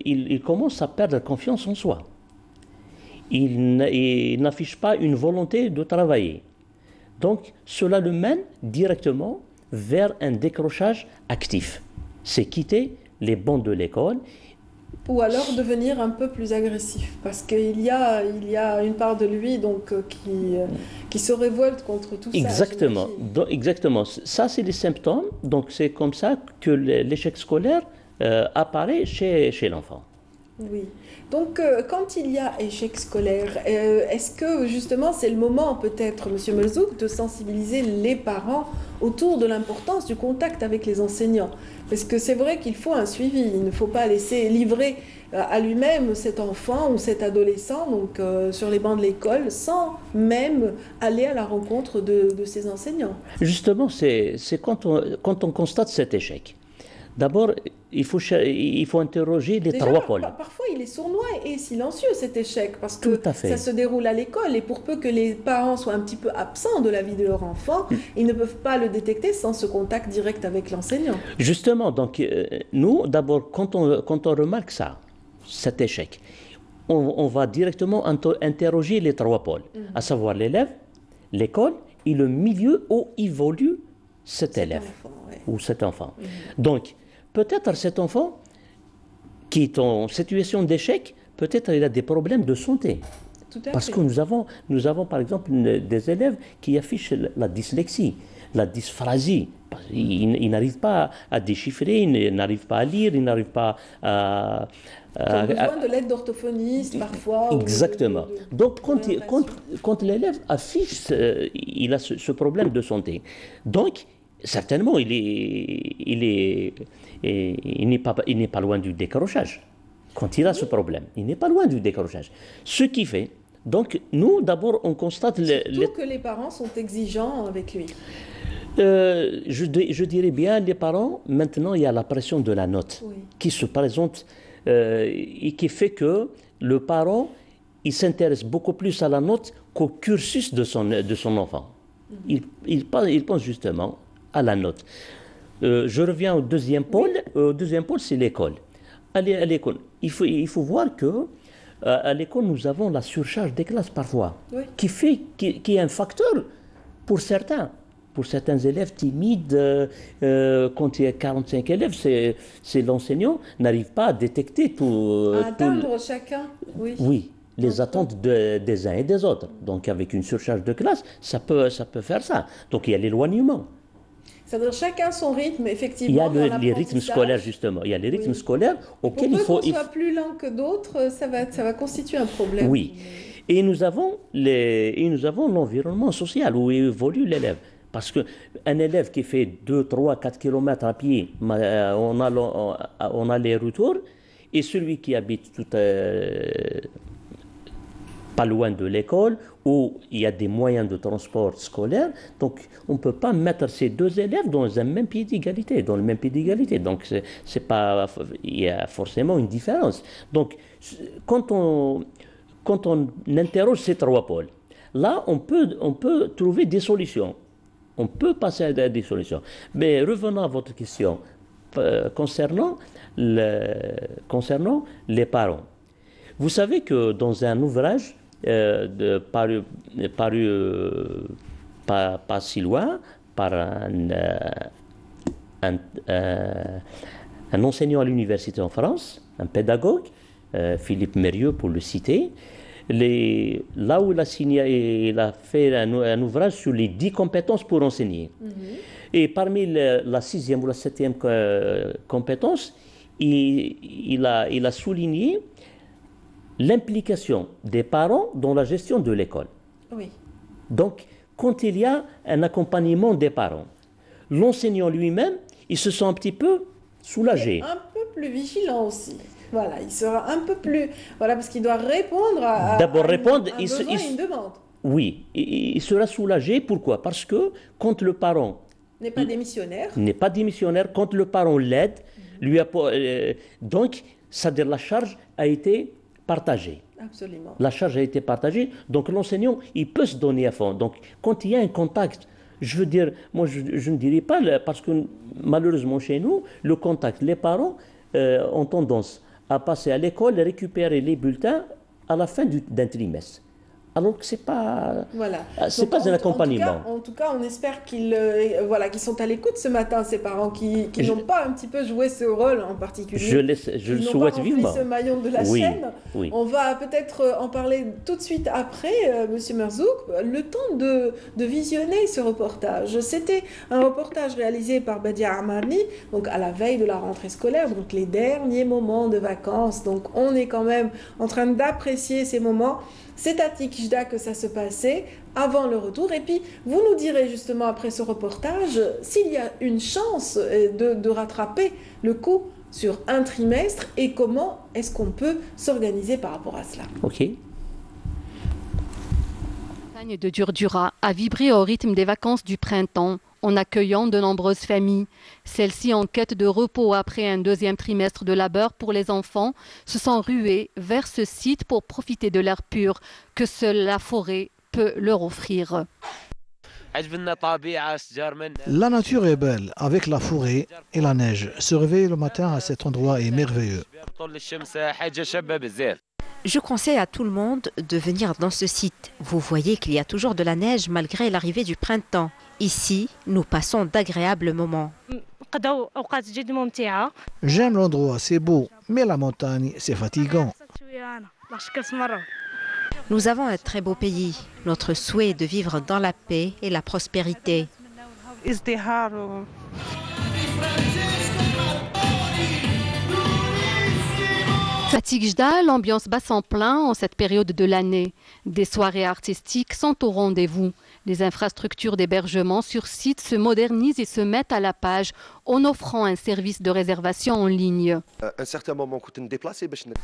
il commence à perdre confiance en soi. Il n'affiche pas une volonté de travailler. Donc, cela le mène directement vers un décrochage actif. C'est quitter les bancs de l'école. Ou alors devenir un peu plus agressif, parce qu'il y a une part de lui qui se révolte contre tout Exactement. ça. Exactement. Ça, c'est les symptômes. Donc, c'est comme ça que l'échec scolaire apparaît chez l'enfant. Oui. Donc, quand il y a échec scolaire, est-ce que justement c'est le moment peut-être, Monsieur Melzouk, de sensibiliser les parents autour de l'importance du contact avec les enseignants? Parce que c'est vrai qu'il faut un suivi, il ne faut pas laisser livrer à lui-même cet enfant ou cet adolescent sur les bancs de l'école sans même aller à la rencontre de ses enseignants. Justement, c'est quand on constate cet échec. D'abord, il faut interroger les trois pôles. Parfois, il est sournois et silencieux, cet échec, parce que ça se déroule à l'école. Et pour peu que les parents soient un petit peu absents de la vie de leur enfant, ils ne peuvent pas le détecter sans ce contact direct avec l'enseignant. Justement, donc, nous, d'abord, quand on remarque cet échec, on va directement interroger les trois pôles, à savoir l'élève, l'école et le milieu où évolue cet élève ou cet enfant. Donc, peut-être cet enfant qui est en situation d'échec, peut-être il a des problèmes de santé. Parce que nous avons par exemple des élèves qui affichent la dyslexie, la dysphrasie. Ils n'arrivent pas à déchiffrer, ils n'arrivent pas à lire, ils n'arrivent pas à... Ils ont besoin de l'aide d'orthophoniste parfois. Exactement. Donc quand l'élève affiche, il a ce problème de santé. Donc, certainement, il n'est pas loin du décrochage. Quand il a ce problème, il n'est pas loin du décrochage. Ce qui fait, donc, nous, d'abord, on constate... Surtout que les parents sont exigeants avec lui. Je dirais bien, les parents, maintenant, il y a la pression de la note qui se présente et qui fait que le parent, il s'intéresse beaucoup plus à la note qu'au cursus de son enfant. Il pense justement à la note. Je reviens au deuxième pôle. Au deuxième pôle, c'est l'école. À l'école, il faut voir que à l'école, nous avons la surcharge des classes parfois, qui est un facteur pour certains. Pour certains élèves timides, quand il y a 45 élèves, c'est l'enseignant n'arrive pas à détecter tout. À atteindre chacun, Oui. les attentes des uns et des autres. Donc avec une surcharge de classe, ça peut faire ça. Donc il y a l'éloignement. C'est-à-dire chacun son rythme, effectivement. Il y a les rythmes scolaires, justement. Il y a les rythmes scolaires auxquels il faut... Pour peu qu'on soit plus lent que d'autres, ça va constituer un problème. Oui. Et nous avons l'environnement social où évolue l'élève. Parce qu'un élève qui fait 2, 3, 4 km à pied, on a les retours, et celui qui habite pas loin de l'école, où il y a des moyens de transport scolaire, donc on ne peut pas mettre ces deux élèves dans un même pied d'égalité, dans le même pied d'égalité. Donc il y a forcément une différence. Donc quand on interroge ces trois pôles, là on peut trouver des solutions. On peut passer à des solutions. Mais revenons à votre question concernant les parents. Vous savez que dans un ouvrage paru pas si loin par un enseignant à l'université en France, un pédagogue, Philippe Mérieux pour le citer, là où il a fait un ouvrage sur les 10 compétences pour enseigner. Et parmi la 6e ou la 7e compétence, il a souligné l'implication des parents dans la gestion de l'école. Oui. Donc, quand il y a un accompagnement des parents, l'enseignant lui-même, il se sent un petit peu soulagé. Et un peu plus vigilant aussi. Voilà, il sera un peu plus... Voilà, parce qu'il doit répondre à un besoin, une demande. Oui, il sera soulagé. Pourquoi? Parce que quand le parent... N'est pas démissionnaire. Quand le parent l'aide, donc, c'est-à-dire la charge a été partagée. Absolument. La charge a été partagée, donc l'enseignant, il peut se donner à fond. Donc, quand il y a un contact, je veux dire, moi, je ne dirais pas, parce que malheureusement chez nous, le contact, les parents ont tendance à passer à l'école et récupérer les bulletins à la fin d'un trimestre. Alors que c'est pas, voilà. C'est pas un accompagnement. En tout cas, on espère qu'ils sont à l'écoute ce matin, ces parents qui n'ont pas un petit peu joué ce rôle en particulier. Je le souhaite vivement. Ce maillon de la chaîne. Oui. On va peut-être en parler tout de suite après, Monsieur Merzouk. Le temps de visionner ce reportage. C'était un reportage réalisé par Badia Amarni, donc à la veille de la rentrée scolaire, donc les derniers moments de vacances. Donc on est quand même en train d'apprécier ces moments. C'est à Tikijda que ça se passait avant le retour. Et puis, vous nous direz justement après ce reportage s'il y a une chance de rattraper le coup sur un trimestre et comment est-ce qu'on peut s'organiser par rapport à cela. Ok. La montagne de Durdura a vibré au rythme des vacances du printemps, en accueillant de nombreuses familles. Celles-ci, en quête de repos après un deuxième trimestre de labeur pour les enfants, se sont ruées vers ce site pour profiter de l'air pur que seule la forêt peut leur offrir. La nature est belle, avec la forêt et la neige. Se réveiller le matin à cet endroit est merveilleux. Je conseille à tout le monde de venir dans ce site. Vous voyez qu'il y a toujours de la neige malgré l'arrivée du printemps. Ici, nous passons d'agréables moments. J'aime l'endroit, c'est beau, mais la montagne, c'est fatigant. Nous avons un très beau pays. Notre souhait est de vivre dans la paix et la prospérité. À Tikijda, l'ambiance bat son plein en cette période de l'année. Des soirées artistiques sont au rendez-vous. Les infrastructures d'hébergement sur site se modernisent et se mettent à la page en offrant un service de réservation en ligne.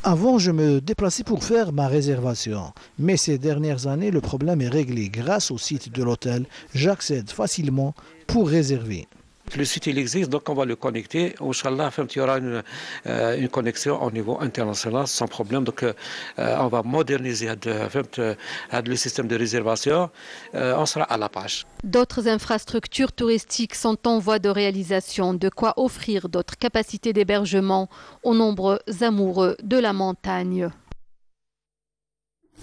Avant, je me déplaçais pour faire ma réservation. Mais ces dernières années, le problème est réglé. Grâce au site de l'hôtel, j'accède facilement pour réserver. Le site il existe, donc on va le connecter. Inch'Allah, il y aura une connexion au niveau international sans problème. Donc on va moderniser le système de réservation. On sera à la page. D'autres infrastructures touristiques sont en voie de réalisation, de quoi offrir d'autres capacités d'hébergement aux nombreux amoureux de la montagne.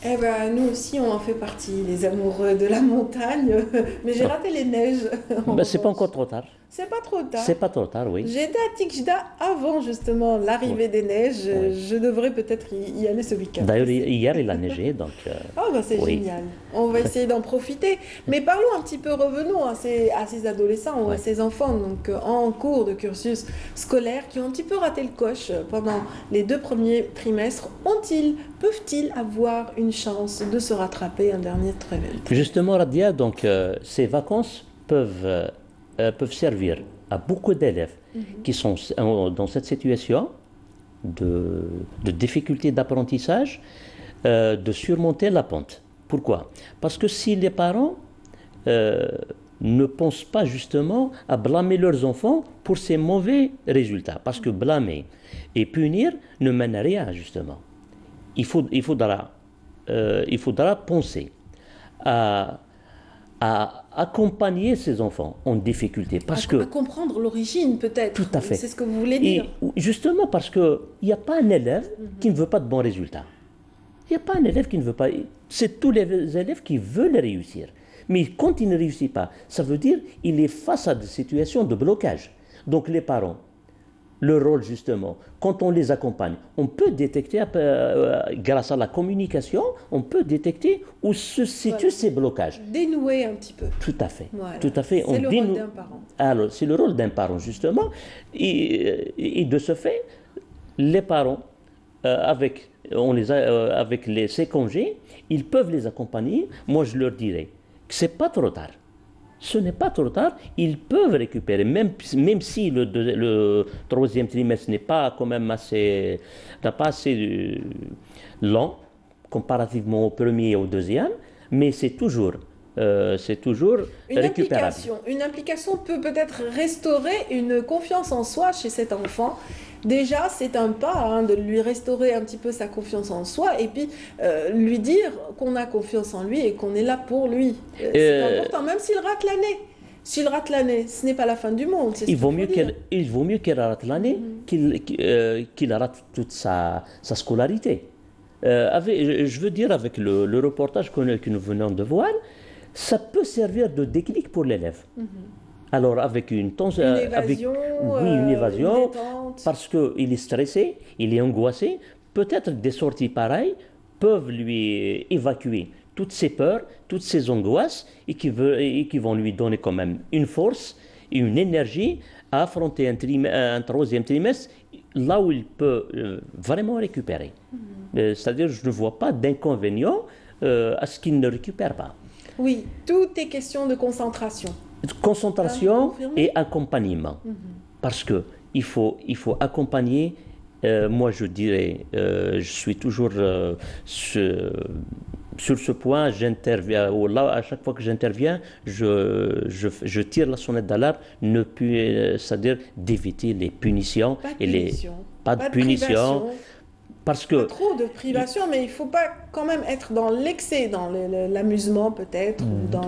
Eh ben, nous aussi, on en fait partie, les amoureux de la montagne. Mais j'ai raté les neiges. C'est pas encore trop tard. C'est pas trop tard. C'est pas trop tard, oui. J'étais à Tikjda avant justement l'arrivée des neiges. Je devrais peut-être y aller ce week-end. D'ailleurs, hier, il a neigé, donc... Oh, bah c'est génial. On va essayer d'en profiter. Mais parlons un petit peu, revenons à ces adolescents ou à ces enfants donc, en cours de cursus scolaire qui ont un petit peu raté le coche pendant les 2 premiers trimestres. Peuvent-ils avoir une chance de se rattraper un dernier trimestre? Justement, Radia, donc, ces vacances peuvent servir à beaucoup d'élèves qui sont dans cette situation de difficulté d'apprentissage, de surmonter la pente. Pourquoi? Parce que si les parents ne pensent pas justement à blâmer leurs enfants pour ces mauvais résultats, parce que blâmer et punir ne mène à rien justement. Il faudra penser à accompagner ces enfants en difficulté. À comprendre l'origine peut-être. Tout à fait. C'est ce que vous voulez dire. Et justement parce qu'il n'y a pas un élève qui ne veut pas de bons résultats. Il n'y a pas un élève qui ne veut pas... C'est tous les élèves qui veulent réussir. Mais quand il ne réussit pas, ça veut dire qu'il est face à des situations de blocage. Donc les parents, le rôle justement, quand on les accompagne, on peut détecter, grâce à la communication, on peut détecter où se situent ces blocages. Dénouer un petit peu. Tout à fait. Voilà. Tout à fait. C'est le rôle d'un parent. Alors, c'est le rôle d'un parent justement. Et de ce fait, les parents, avec ces congés, ils peuvent les accompagner. Moi, je leur dirais que ce n'est pas trop tard. Ce n'est pas trop tard, ils peuvent récupérer, même si le 3e trimestre n'est pas quand même assez lent comparativement au 1er et au 2e, mais c'est toujours récupérable. Une implication peut peut-être restaurer une confiance en soi chez cet enfant. Déjà, c'est un pas de lui restaurer un petit peu sa confiance en soi et puis lui dire qu'on a confiance en lui et qu'on est là pour lui. C'est important, même s'il rate l'année. S'il rate l'année, ce n'est pas la fin du monde. Il vaut mieux qu'il rate l'année qu'il rate toute sa scolarité. Je veux dire, avec le reportage que nous venons de voir, ça peut servir de déclic pour l'élève. Alors, avec une évasion, parce qu'il est stressé, il est angoissé, peut-être des sorties pareilles peuvent lui évacuer toutes ses peurs, toutes ses angoisses, et qui vont lui donner quand même une force et une énergie à affronter un 3e trimestre, là où il peut vraiment récupérer. C'est-à-dire, je ne vois pas d'inconvénient à ce qu'il ne récupère pas. Oui, tout est question de concentration. Concentration et accompagnement. Parce qu'il faut accompagner, moi je dirais, je suis toujours sur ce point, j'interviens, à chaque fois que j'interviens, je tire la sonnette d'alarme, c'est-à-dire d'éviter les punitions. Pas de punition. Parce que, pas trop de privation, mais il ne faut pas quand même être dans l'excès, dans l'amusement peut-être, ou dans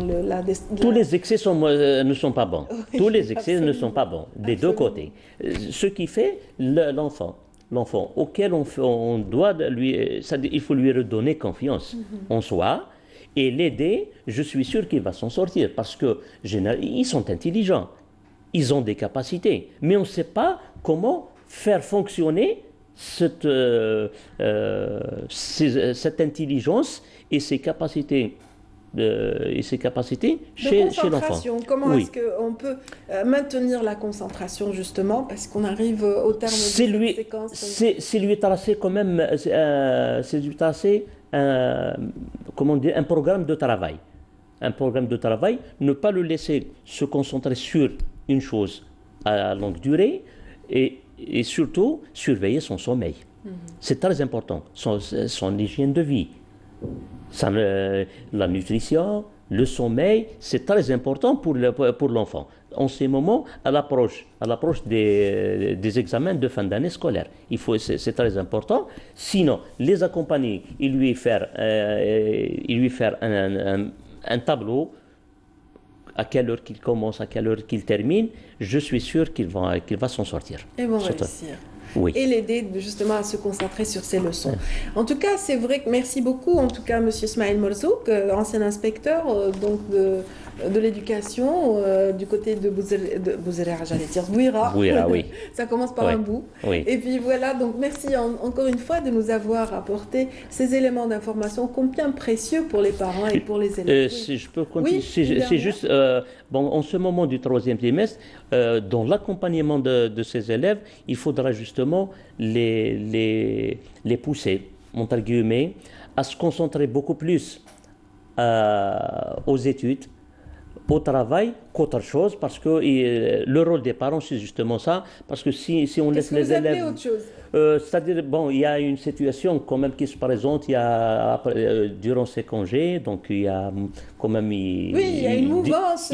Tous les excès ne sont pas bons. Oui, tous les excès ne sont pas bons, des deux côtés. Ce qui fait l'enfant auquel on doit il faut lui redonner confiance en soi et l'aider. Je suis sûr qu'il va s'en sortir parce qu'ils sont intelligents, ils ont des capacités, mais on ne sait pas comment faire fonctionner cette intelligence et ses capacités chez l'enfant. Comment est-ce qu'on peut maintenir la concentration justement, parce qu'on arrive au terme de cette séquence. C'est lui tracer quand même, c'est lui tracer un programme de travail. Un programme de travail, ne pas le laisser se concentrer sur une chose à longue durée et surtout surveiller son sommeil. C'est très important, son hygiène de vie. La nutrition, le sommeil, c'est très important pour l'enfant. En ces moments, à l'approche des examens de fin d'année scolaire, c'est très important. Sinon, les accompagner, il lui faire un tableau, à quelle heure qu'il commence, à quelle heure qu'il termine, je suis sûr qu'il va s'en sortir. Et vont réussir. et l'aider justement à se concentrer sur ses leçons. En tout cas, c'est vrai que merci beaucoup, en tout cas, Monsieur Smaïl Morzouk, ancien inspecteur donc de l'éducation du côté de Bouzerera, j'allais dire Bouira. Bouira, oui. Ça commence par un bout. Oui. Et puis voilà, donc merci encore une fois de nous avoir apporté ces éléments d'information combien précieux pour les parents et pour les élèves. Si je peux continuer, c'est juste, en ce moment du 3e trimestre, dans l'accompagnement de ces élèves, il faudra justement les pousser, entre guillemets, à se concentrer beaucoup plus aux études, au travail qu'autre chose, parce que le rôle des parents, c'est justement ça, parce que si on laisse les élèves... autre chose c'est-à-dire, bon, il y a une situation quand même qui se présente durant ces congés, donc il y a quand même... il y a une mouvance,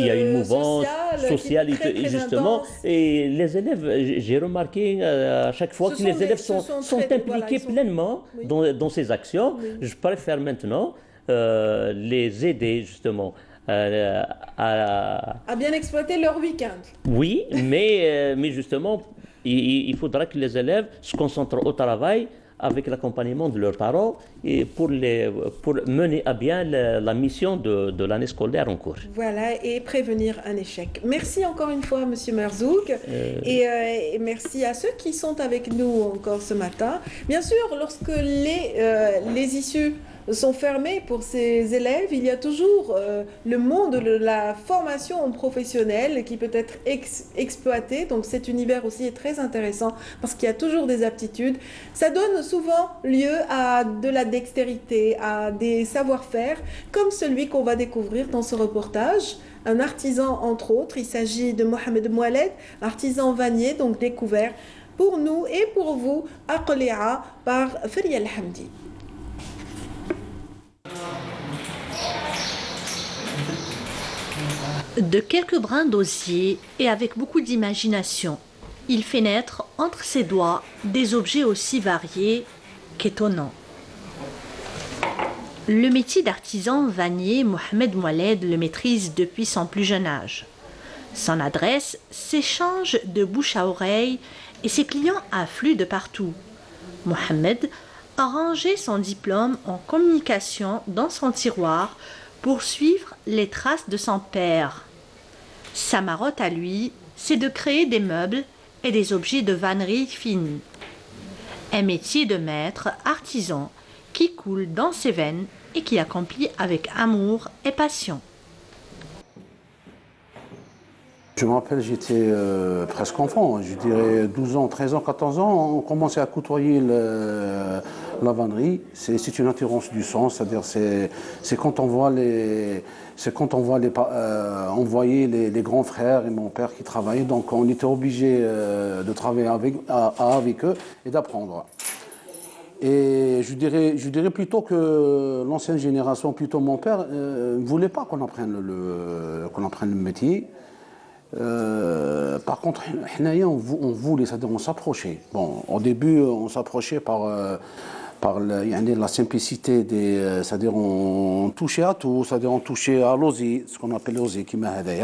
sociale justement, intense. Et les élèves, j'ai remarqué à chaque fois que les élèves sont impliqués pleinement dans ces actions. Je préfère maintenant les aider justement à bien exploiter leur week-end. Oui, mais justement, il faudra que les élèves se concentrent au travail avec l'accompagnement de leurs parents et pour mener à bien la mission de l'année scolaire en cours. Voilà, et prévenir un échec. Merci encore une fois, Monsieur Merzouk, et merci à ceux qui sont avec nous encore ce matin. Bien sûr, lorsque les issues sont fermées pour ces élèves, il y a toujours le monde de la formation professionnelle qui peut être exploité. Donc cet univers aussi est très intéressant parce qu'il y a toujours des aptitudes. Ça donne souvent lieu à de la dextérité, à des savoir-faire, comme celui qu'on va découvrir dans ce reportage. Un artisan entre autres, il s'agit de Mohamed Moualed, artisan vannier, donc découvert pour nous et pour vous à Qoléa par Feria El Hamdi. De quelques brins d'osier et avec beaucoup d'imagination, il fait naître entre ses doigts des objets aussi variés qu'étonnants. Le métier d'artisan vannier, Mohamed Moualed le maîtrise depuis son plus jeune âge. Son adresse s'échange de bouche à oreille et ses clients affluent de partout. Mohamed a rangé son diplôme en communication dans son tiroir pour suivre les traces de son père. Sa marotte à lui, c'est de créer des meubles et des objets de vannerie fine. Un métier de maître artisan qui coule dans ses veines et qui accomplit avec amour et passion. Je me rappelle, j'étais presque enfant, je dirais 12 ans, 13 ans, 14 ans, on commençait à côtoyer la vannerie. C'est une attirance du sens, c'est-à-dire c'est quand on voit on voyait les grands frères et mon père qui travaillaient, donc on était obligé de travailler avec eux et d'apprendre. Et je dirais plutôt que l'ancienne génération, plutôt mon père, ne voulait pas qu'on apprenne le métier. Par contre, on voulait, c'est-à-dire on s'approchait. Bon, au début, on s'approchait par la simplicité c'est-à-dire on touchait à tout, c'est-à-dire on touchait à l'osier, ce qu'on appelle l'osier, qui m'a aidé.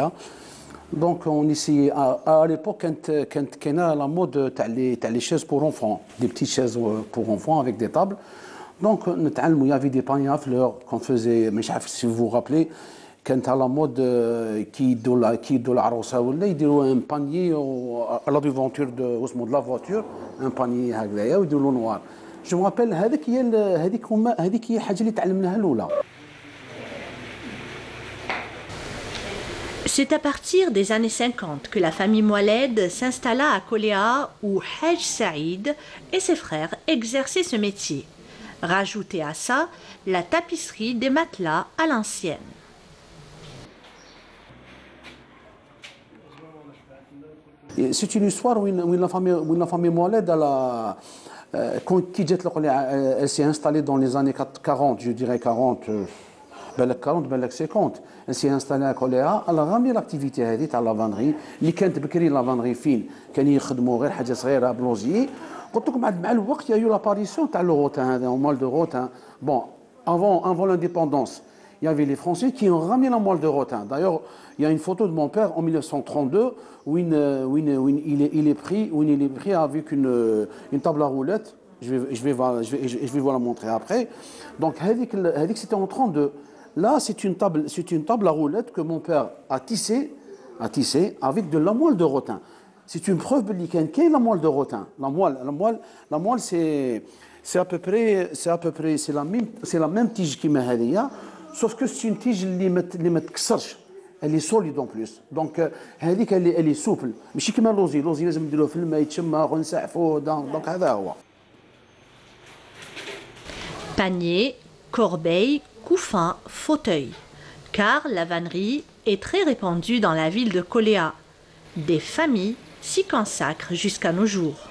Donc on essayait, à l'époque, quand il y a la mode, les chaises pour enfants, des petites chaises pour enfants avec des tables. Donc il y avait des paniers à fleurs qu'on faisait, mais je ne sais pas si vous vous rappelez, quand à la mode qui de la rosa ou là, ils ont un panier à la devanture de la voiture, un panier هكذايا ويديروا noir. Je me rappelle هذيك هي الحاجه اللي تعلمناها الاولى. C'est à partir des années 50 que la famille Moualed s'installa à Qoléa où Haj Saïd et ses frères exerçaient ce métier. Rajoutez à ça la tapisserie des matelas à l'ancienne. C'est une histoire où la famille Moualed, elle s'est installée dans les années 40, je dirais 40, 50. Elle s'est installée à Qoléa, elle a ramené l'activité à la vannerie, اللي كانت بكري la vannerie fine, كانوا يخدموا غير حاجة صغيرة بلوزي. قلت لكم مع الوقت il y a eu l'apparition تاع le rotin, un mal de rotin. Bon, avant l'indépendance, il y avait les Français qui ont ramené la moelle de rotin. D'ailleurs, il y a une photo de mon père en 1932 où il est pris avec une table à roulettes. Je vais vous la montrer après. Donc, c'était en 32. Là, c'est une table à roulettes que mon père a tissée avec de la moelle de rotin. C'est une preuve qu'est la moelle de rotin. La moelle, c'est à peu près, c'est la même tige qui m'a dit, sauf que c'est une tige qui ne تكسرش. Elle est solide en plus. Donc, elle est souple. ماشي كيما اللوزي لازم نديروه في الماء يتشمخ ونسعفوه. Donc هذا هو. Panier, corbeille, couffin, fauteuil. Car la vannerie est très répandue dans la ville de Koléa. Des familles s'y consacrent jusqu'à nos jours.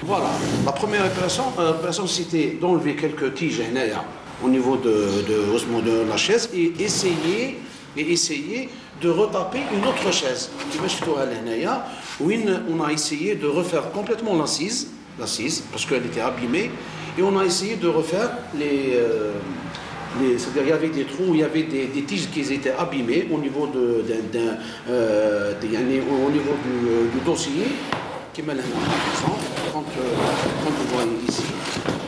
Voilà, la première opération c'était d'enlever quelques tiges au niveau de la chaise et essayer de retaper une autre chaise. On a essayé de refaire complètement l'assise parce qu'elle était abîmée, et on a essayé de refaire c'est-à-dire il y avait des trous, il y avait des tiges qui étaient abîmées au niveau du dossier. كما لهنا quand vous voyez ici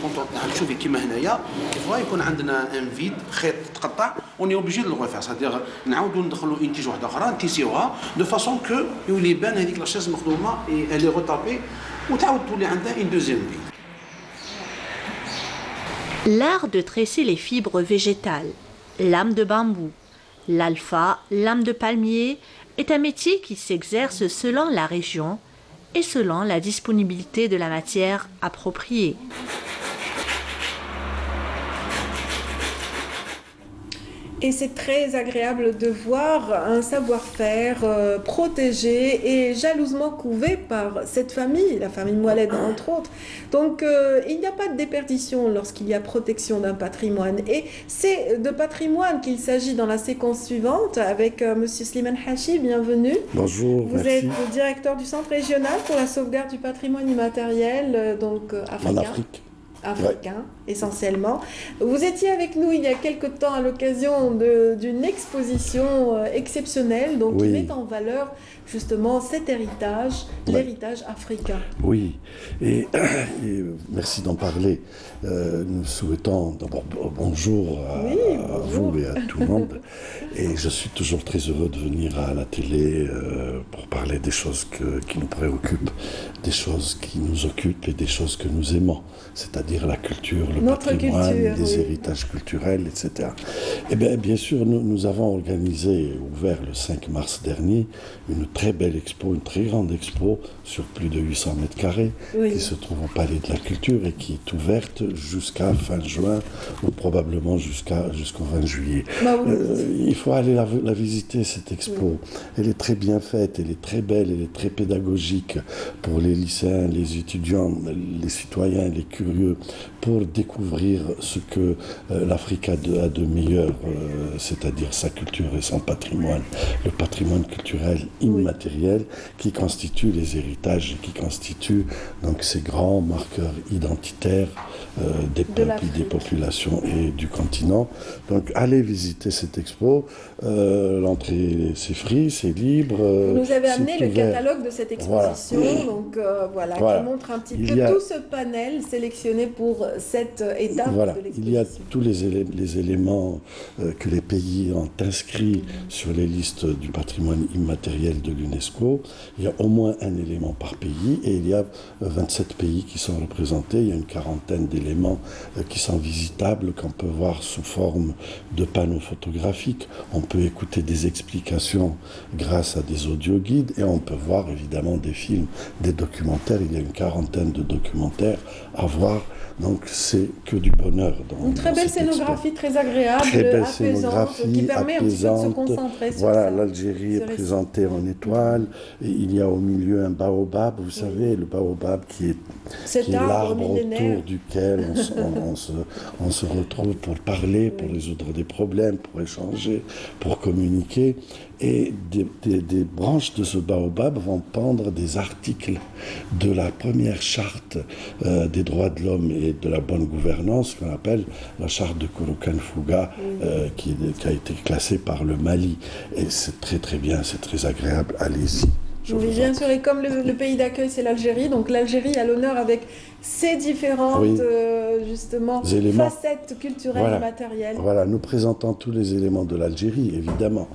quand تشوفي كما هنايا كيفاه يكون عندنا ان فيد خيط تقطع on est obligé de le refaire c'est-à-dire نعاودوا ندخلوا une tige واحده اخرى نتيسيوها de façon que يولي يبان هذيك لا شاز مخدومه et elle est retapée وتعاود تولي عندها une deuxième vie. L'art de tresser les fibres végétales, lame de bambou, l'alpha, lame de palmier, est un métier qui s'exerce selon la région et selon la disponibilité de la matière appropriée. Et c'est très agréable de voir un savoir-faire protégé et jalousement couvé par cette famille, la famille Moualed entre autres. Donc il n'y a pas de déperdition lorsqu'il y a protection d'un patrimoine. Et c'est de patrimoine qu'il s'agit dans la séquence suivante avec Monsieur Slimane Hachi, bienvenue. Bonjour, Vous êtes le directeur du Centre régional pour la sauvegarde du patrimoine immatériel africain. En Afrique. Africain, essentiellement. Vous étiez avec nous il y a quelque temps à l'occasion d'une exposition exceptionnelle, donc qui met en valeur justement cet héritage, l'héritage africain. Oui, et merci d'en parler. Nous souhaitons d'abord bonjour à vous et à tout le monde. Et je suis toujours très heureux de venir à la télé pour parler des choses qui nous préoccupent, des choses qui nous occupent et des choses que nous aimons, c'est-à-dire la culture, le patrimoine, les héritages culturels, etc. Et bien sûr, nous avons organisé, ouvert le 5 mars dernier, une très belle expo, une très grande expo sur plus de 800 mètres carrés qui se trouve au Palais de la Culture et qui est ouverte jusqu'à fin juin ou probablement jusqu'au 20 juillet. Il faut aller la visiter, cette expo. Elle est très bien faite, elle est très belle, elle est très pédagogique pour les lycéens, les étudiants, les citoyens, les curieux, pour découvrir ce que l'Afrique a de meilleur, c'est-à-dire sa culture et son patrimoine, le patrimoine culturel immatériel qui constitue les héritages, qui constitue donc ces grands marqueurs identitaires des peuples, des populations et du continent. Donc allez visiter cette expo, l'entrée c'est free, c'est libre. Vous nous avez amené le catalogue de cette exposition, donc qui montre un petit peu tout ce panel sélectionné pour cette étape de l'exposition. Il y a tous les éléments que les pays ont inscrits sur les listes du patrimoine immatériel de l'UNESCO. Il y a au moins un élément par pays et il y a 27 pays qui sont représentés. Il y a une quarantaine d'éléments qui sont visitables, qu'on peut voir sous forme de panneaux photographiques. On peut écouter des explications grâce à des audioguides et on peut voir évidemment des films, des documentaires. Il y a une quarantaine de documentaires à voir. Donc c'est que du bonheur. Une très belle scénographie, très agréable, apaisante, qui permet un petit peu de se concentrer sur ça. L'Algérie est présentée en étoile. Et il y a au milieu un baobab, vous savez, le baobab qui est l'arbre autour duquel on se retrouve pour parler, pour résoudre des problèmes, pour échanger, pour communiquer. Et des branches de ce baobab vont pendre des articles de la première charte des droits de l'homme et de la bonne gouvernance, qu'on appelle la charte de Kouroukan Fouga, qui a été classée par le Mali. Et c'est très très bien, c'est très agréable, allez-y. Oui, bien sûr, et comme le pays d'accueil, c'est l'Algérie, donc l'Algérie a l'honneur avec ses différentes justement facettes culturelles et matérielles. Voilà, nous présentons tous les éléments de l'Algérie, évidemment,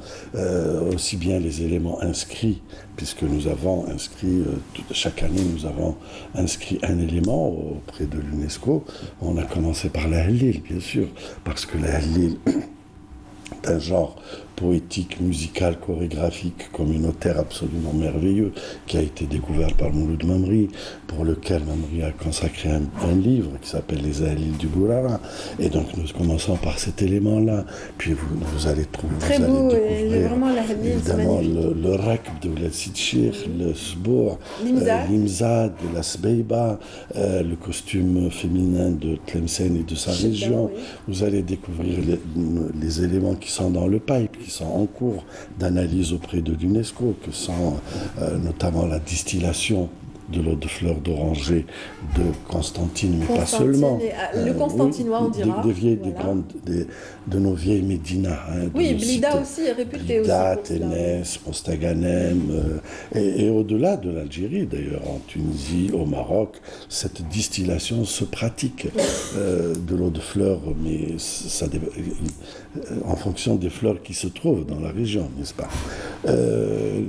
aussi bien les éléments inscrits, puisque nous avons inscrit, chaque année nous avons inscrit un élément auprès de l'UNESCO. On a commencé par la Halil, bien sûr, parce que la Halil est un genre poétique, musical, chorégraphique, communautaire absolument merveilleux, qui a été découvert par Mouloud Mamri, pour lequel Mamri a consacré un livre qui s'appelle Les Halil du Bourara. Et donc nous commençons par cet élément-là, puis vous allez trouver, très vous beau, allez découvrir vraiment la Halil, évidemment le rakb de Oulad Sidchir, le sbour, l'imzad, la sbeiba, le costume féminin de Tlemcen et de sa région. Vous allez découvrir les éléments qui sont dans le pipe, qui sont en cours d'analyse auprès de l'UNESCO, que sont notamment la distillation de l'eau de fleurs d'oranger de Constantine, mais pas seulement. Le constantinois, on dira. De nos vieilles médinas. Oui, Blida aussi est réputé. Blida, Ténès, Mostaganem, et au-delà de l'Algérie, d'ailleurs, en Tunisie, au Maroc, cette distillation se pratique de l'eau de fleurs, mais ça, en fonction des fleurs qui se trouvent dans la région, n'est-ce pas?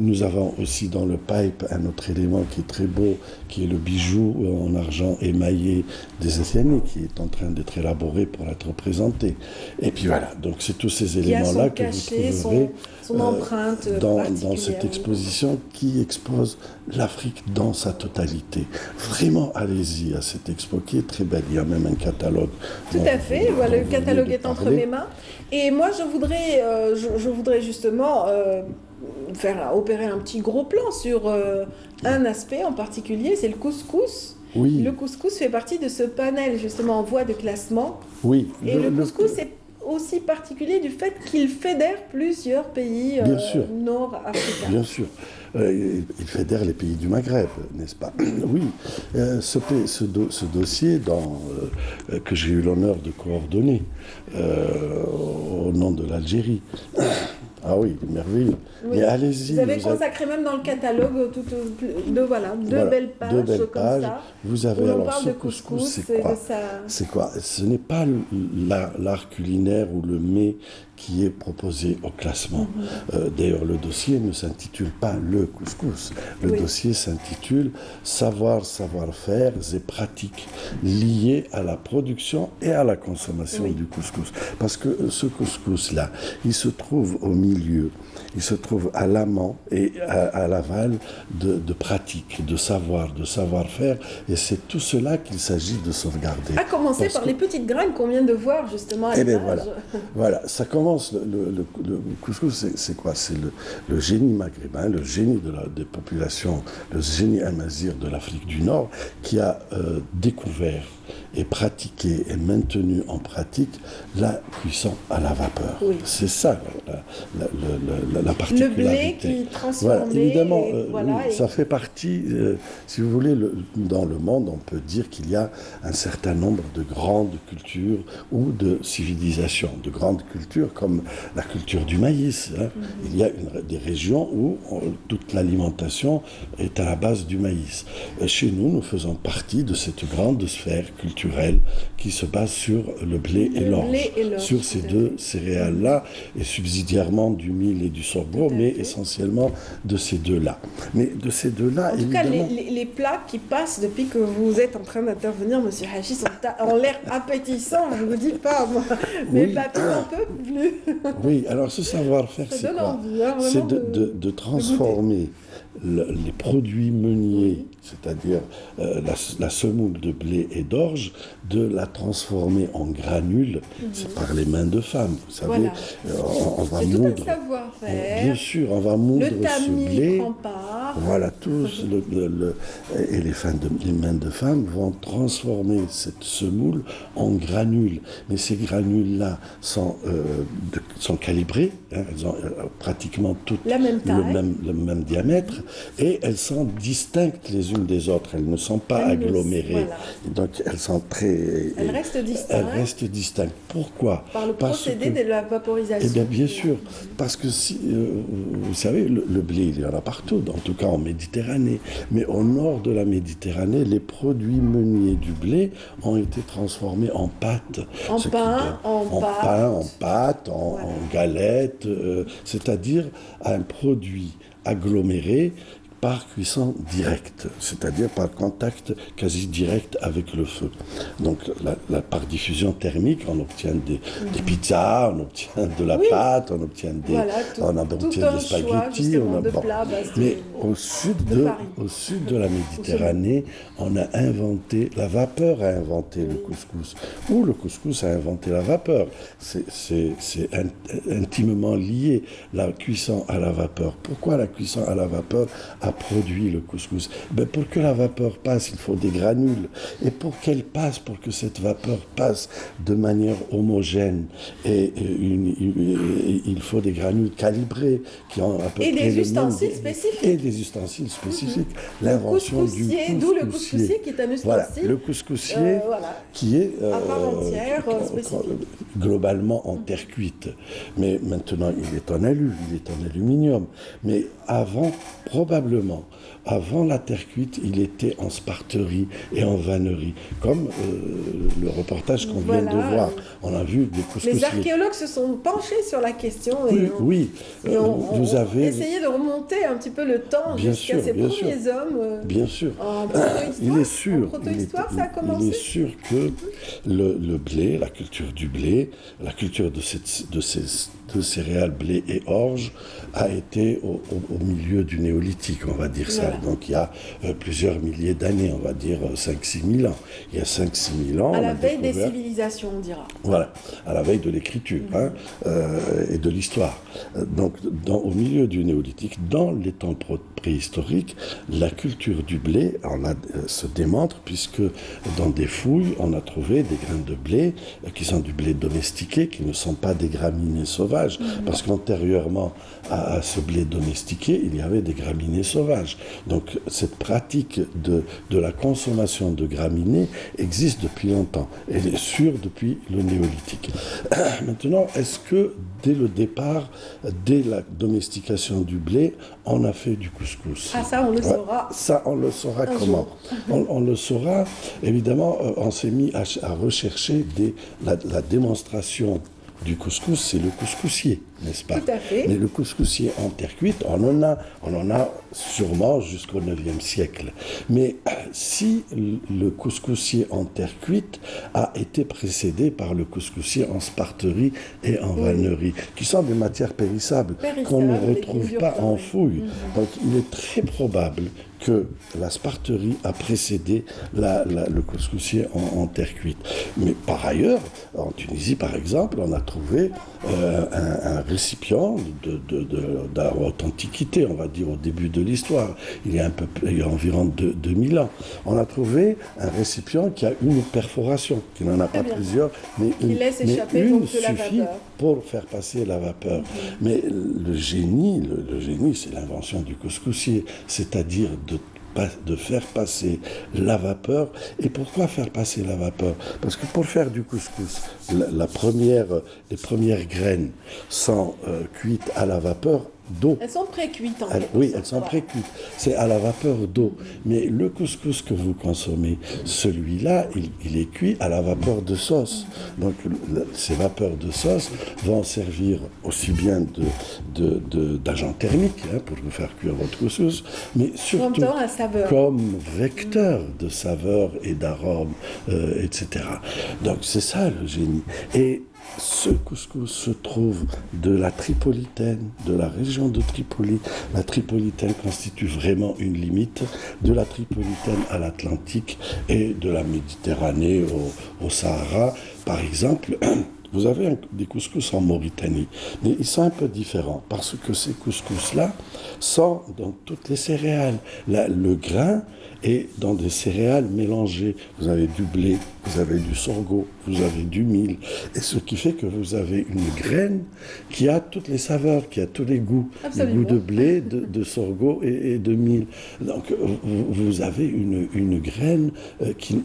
Nous avons aussi dans le pipe un autre élément qui est très beau, qui est le bijou en argent émaillé des Athéniens, qui est en train d'être élaboré pour être présenté. Et puis voilà, donc c'est tous ces éléments-là que vous trouverez son empreinte dans cette exposition qui expose l'Afrique dans sa totalité. Vraiment, allez-y à cette expo qui est très belle. Il y a même un catalogue. Tout à fait, voilà, le catalogue est entre mes mains. Et moi, je voudrais justement opérer un petit gros plan sur un aspect en particulier, c'est le couscous. Oui. Le couscous fait partie de ce panel justement en voie de classement. Oui. Et le couscous est aussi particulier du fait qu'il fédère plusieurs pays nord-africains. Bien sûr. Il fédère les pays du Maghreb, n'est-ce pas? Oui. Ce dossier que j'ai eu l'honneur de coordonner au nom de l'Algérie. Ah oui, merveilleux. Oui. Mais allez-y. Vous avez consacré même dans le catalogue deux belles pages. Deux belles pages. Comme ça, vous avez alors ce couscous, c'est quoi? Ce n'est pas l'art culinaire ou le mets qui est proposé au classement. D'ailleurs, le dossier ne s'intitule pas le couscous. Le dossier s'intitule Savoir, savoir-faire et pratiques liées à la production et à la consommation du couscous. Parce que ce couscous-là, il se trouve au milieu, il se trouve à l'amont et à l'aval de pratiques, de savoir, de savoir-faire. Et c'est tout cela qu'il s'agit de sauvegarder. À commencer par les petites graines qu'on vient de voir justement à l'image. Voilà, ça commence. Le couscous, c'est quoi? C'est le génie maghrébin, le génie des populations, le génie amazigh de l'Afrique du Nord qui a découvert et pratiqué et maintenu en pratique la cuisson à la vapeur. Oui. C'est ça la particularité. Le blé qui transformé. Voilà, évidemment, ça fait partie, si vous voulez, dans le monde, on peut dire qu'il y a un certain nombre de grandes cultures ou de civilisations, de grandes cultures comme la culture du maïs. Il y a des régions où toute l'alimentation est à la base du maïs. Chez nous, nous faisons partie de cette grande sphère culturelle qui se base sur le blé et l'orge, sur ces deux céréales-là, et subsidiairement du mil et du sorgho, mais essentiellement de ces deux-là. Mais de ces deux-là, évidemment... En tout cas, les plats qui passent depuis que vous êtes en train d'intervenir, Monsieur Hachi, ont l'air appétissants, je ne vous dis pas, moi. Mais pas un peu plus. Oui, alors ce savoir-faire, c'est quoi? C'est de transformer les produits meuniers, c'est-à-dire la semoule de blé et d'orge, de la transformer en granules, c'est par les mains de femmes. Vous savez, on va moudre. Tout un savoir-faire. Bien sûr, on va moudre ce blé. Prend part. Voilà, tous et les mains de femmes vont transformer cette semoule en granules. Mais ces granules-là sont calibrées, hein, elles ont pratiquement toutes la même taille. le même diamètre, et elles sont distinctes les unes des autres. Elles ne sont pas agglomérées. Voilà. Donc elles sont très. Elles restent distinctes. Elles restent distinctes. Pourquoi? Par le procédé de la vaporisation. Eh bien sûr, parce que si, vous savez, le blé, il y en a partout, en tout cas en Méditerranée. Mais au nord de la Méditerranée, les produits meuniers du blé ont été transformés en pâte. En pain, en pâte, en galette, c'est-à-dire un produit aggloméré par cuisson directe, c'est-à-dire par contact quasi direct avec le feu. Donc par diffusion thermique, on obtient des pizzas, on obtient de la pâte, on obtient des, des spaghettis. Mais au sud de la Méditerranée, on a inventé, la vapeur a inventé le couscous, ou le couscous a inventé la vapeur. C'est intimement lié, la cuisson à la vapeur. Pourquoi la cuisson à la vapeur a produit le couscous? Pour que la vapeur passe, il faut des granules. Et pour qu'elle passe, pour que cette vapeur passe de manière homogène, il faut des granules calibrées qui ont à peu près des ustensiles spécifiques. Et des ustensiles spécifiques. L'invention du couscoussier. D'où le couscoussier qui est un ustensile. Voilà, le couscoussier qui est à part entière, globalement en terre cuite. Mais maintenant, il est en alu, il est en aluminium. Mais avant, probablement, avant la terre cuite, il était en sparterie et en vannerie, comme le reportage qu'on vient de voir. On a vu des couscoussiers. Les archéologues se sont penchés sur la question et vous avez essayé de remonter un petit peu le temps jusqu'à ces premiers hommes. Bien sûr. Il est sûr. En protohistoire, ça a commencé. Il est sûr que le blé, la culture du blé, la culture de céréales, blé et orge, a été au milieu du néolithique, on va dire ça. Donc il y a plusieurs milliers d'années, on va dire 5-6 000 ans. Il y a 5-6 000 ans. À la veille des civilisations, on dira. Voilà, à la veille de l'écriture et de l'histoire. Donc au milieu du néolithique, dans les temps préhistoriques, la culture du blé se démontre, puisque dans des fouilles, on a trouvé des grains de blé qui sont du blé domestiqué, qui ne sont pas des graminées sauvages, parce qu'antérieurement à ce blé domestiqué, il y avait des graminées sauvages. Donc cette pratique de la consommation de graminées existe depuis longtemps. Elle est sûre depuis le néolithique. Maintenant, est-ce que dès le départ, dès la domestication du blé, on a fait du couscous? Ah, ça, on le saura. Ça, on le saura comment? On le saura, évidemment, on s'est mis à rechercher la démonstration du couscous, c'est le couscoussier, n'est-ce pas? Tout à fait. Mais le couscoussier en terre cuite, on en a sûrement jusqu'au 9e siècle. Mais si le couscoussier en terre cuite a été précédé par le couscoussier en sparterie et en vannerie, qui sont des matières périssables qu'on ne retrouve pas en fouille. Donc il est très probable que la sparterie a précédé le couscoussier en terre cuite. Mais par ailleurs, en Tunisie par exemple, on a trouvé un récipient de haute antiquité, on va dire au début de l'histoire, il y a environ 2000 ans. On a trouvé un récipient qui a une perforation, qui n'en a pas plusieurs, mais une suffit pour faire passer la vapeur. Mais le génie, c'est l'invention du couscoussier, c'est-à-dire de faire passer la vapeur. Et pourquoi faire passer la vapeur? Parce que pour faire du couscous, les premières graines sont cuites à la vapeur d'eau. Elles sont pré-cuites en fait. Oui, elles sont pré-cuites. C'est à la vapeur d'eau. Mais le couscous que vous consommez, celui-là, il est cuit à la vapeur de sauce. Donc ces vapeurs de sauce vont servir aussi bien d'agent thermique pour vous faire cuire votre couscous, mais surtout comme vecteur de saveur et d'arôme, etc. Donc c'est ça le génie. Et ce couscous se trouve de la Tripolitaine, de la région de Tripoli. La Tripolitaine constitue vraiment une limite, de la Tripolitaine à l'Atlantique et de la Méditerranée au Sahara. Par exemple, vous avez des couscous en Mauritanie, mais ils sont un peu différents parce que ces couscous-là sont dans toutes les céréales. Le grain est dans des céréales mélangées. Vous avez du blé, vous avez du sorgho, vous avez du mil, et ce qui fait que vous avez une graine qui a toutes les saveurs, qui a tous les goûts. Absolument. Le goût de blé, de sorgho et de mil. Donc vous avez une graine qui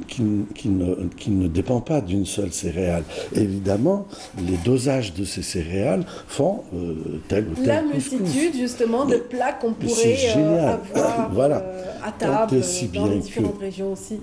ne dépend pas d'une seule céréale. Évidemment, les dosages de ces céréales font tel ou tel la couscous. multitude justement de plats qu'on pourrait avoir voilà. à table si dans bien les différentes régions aussi.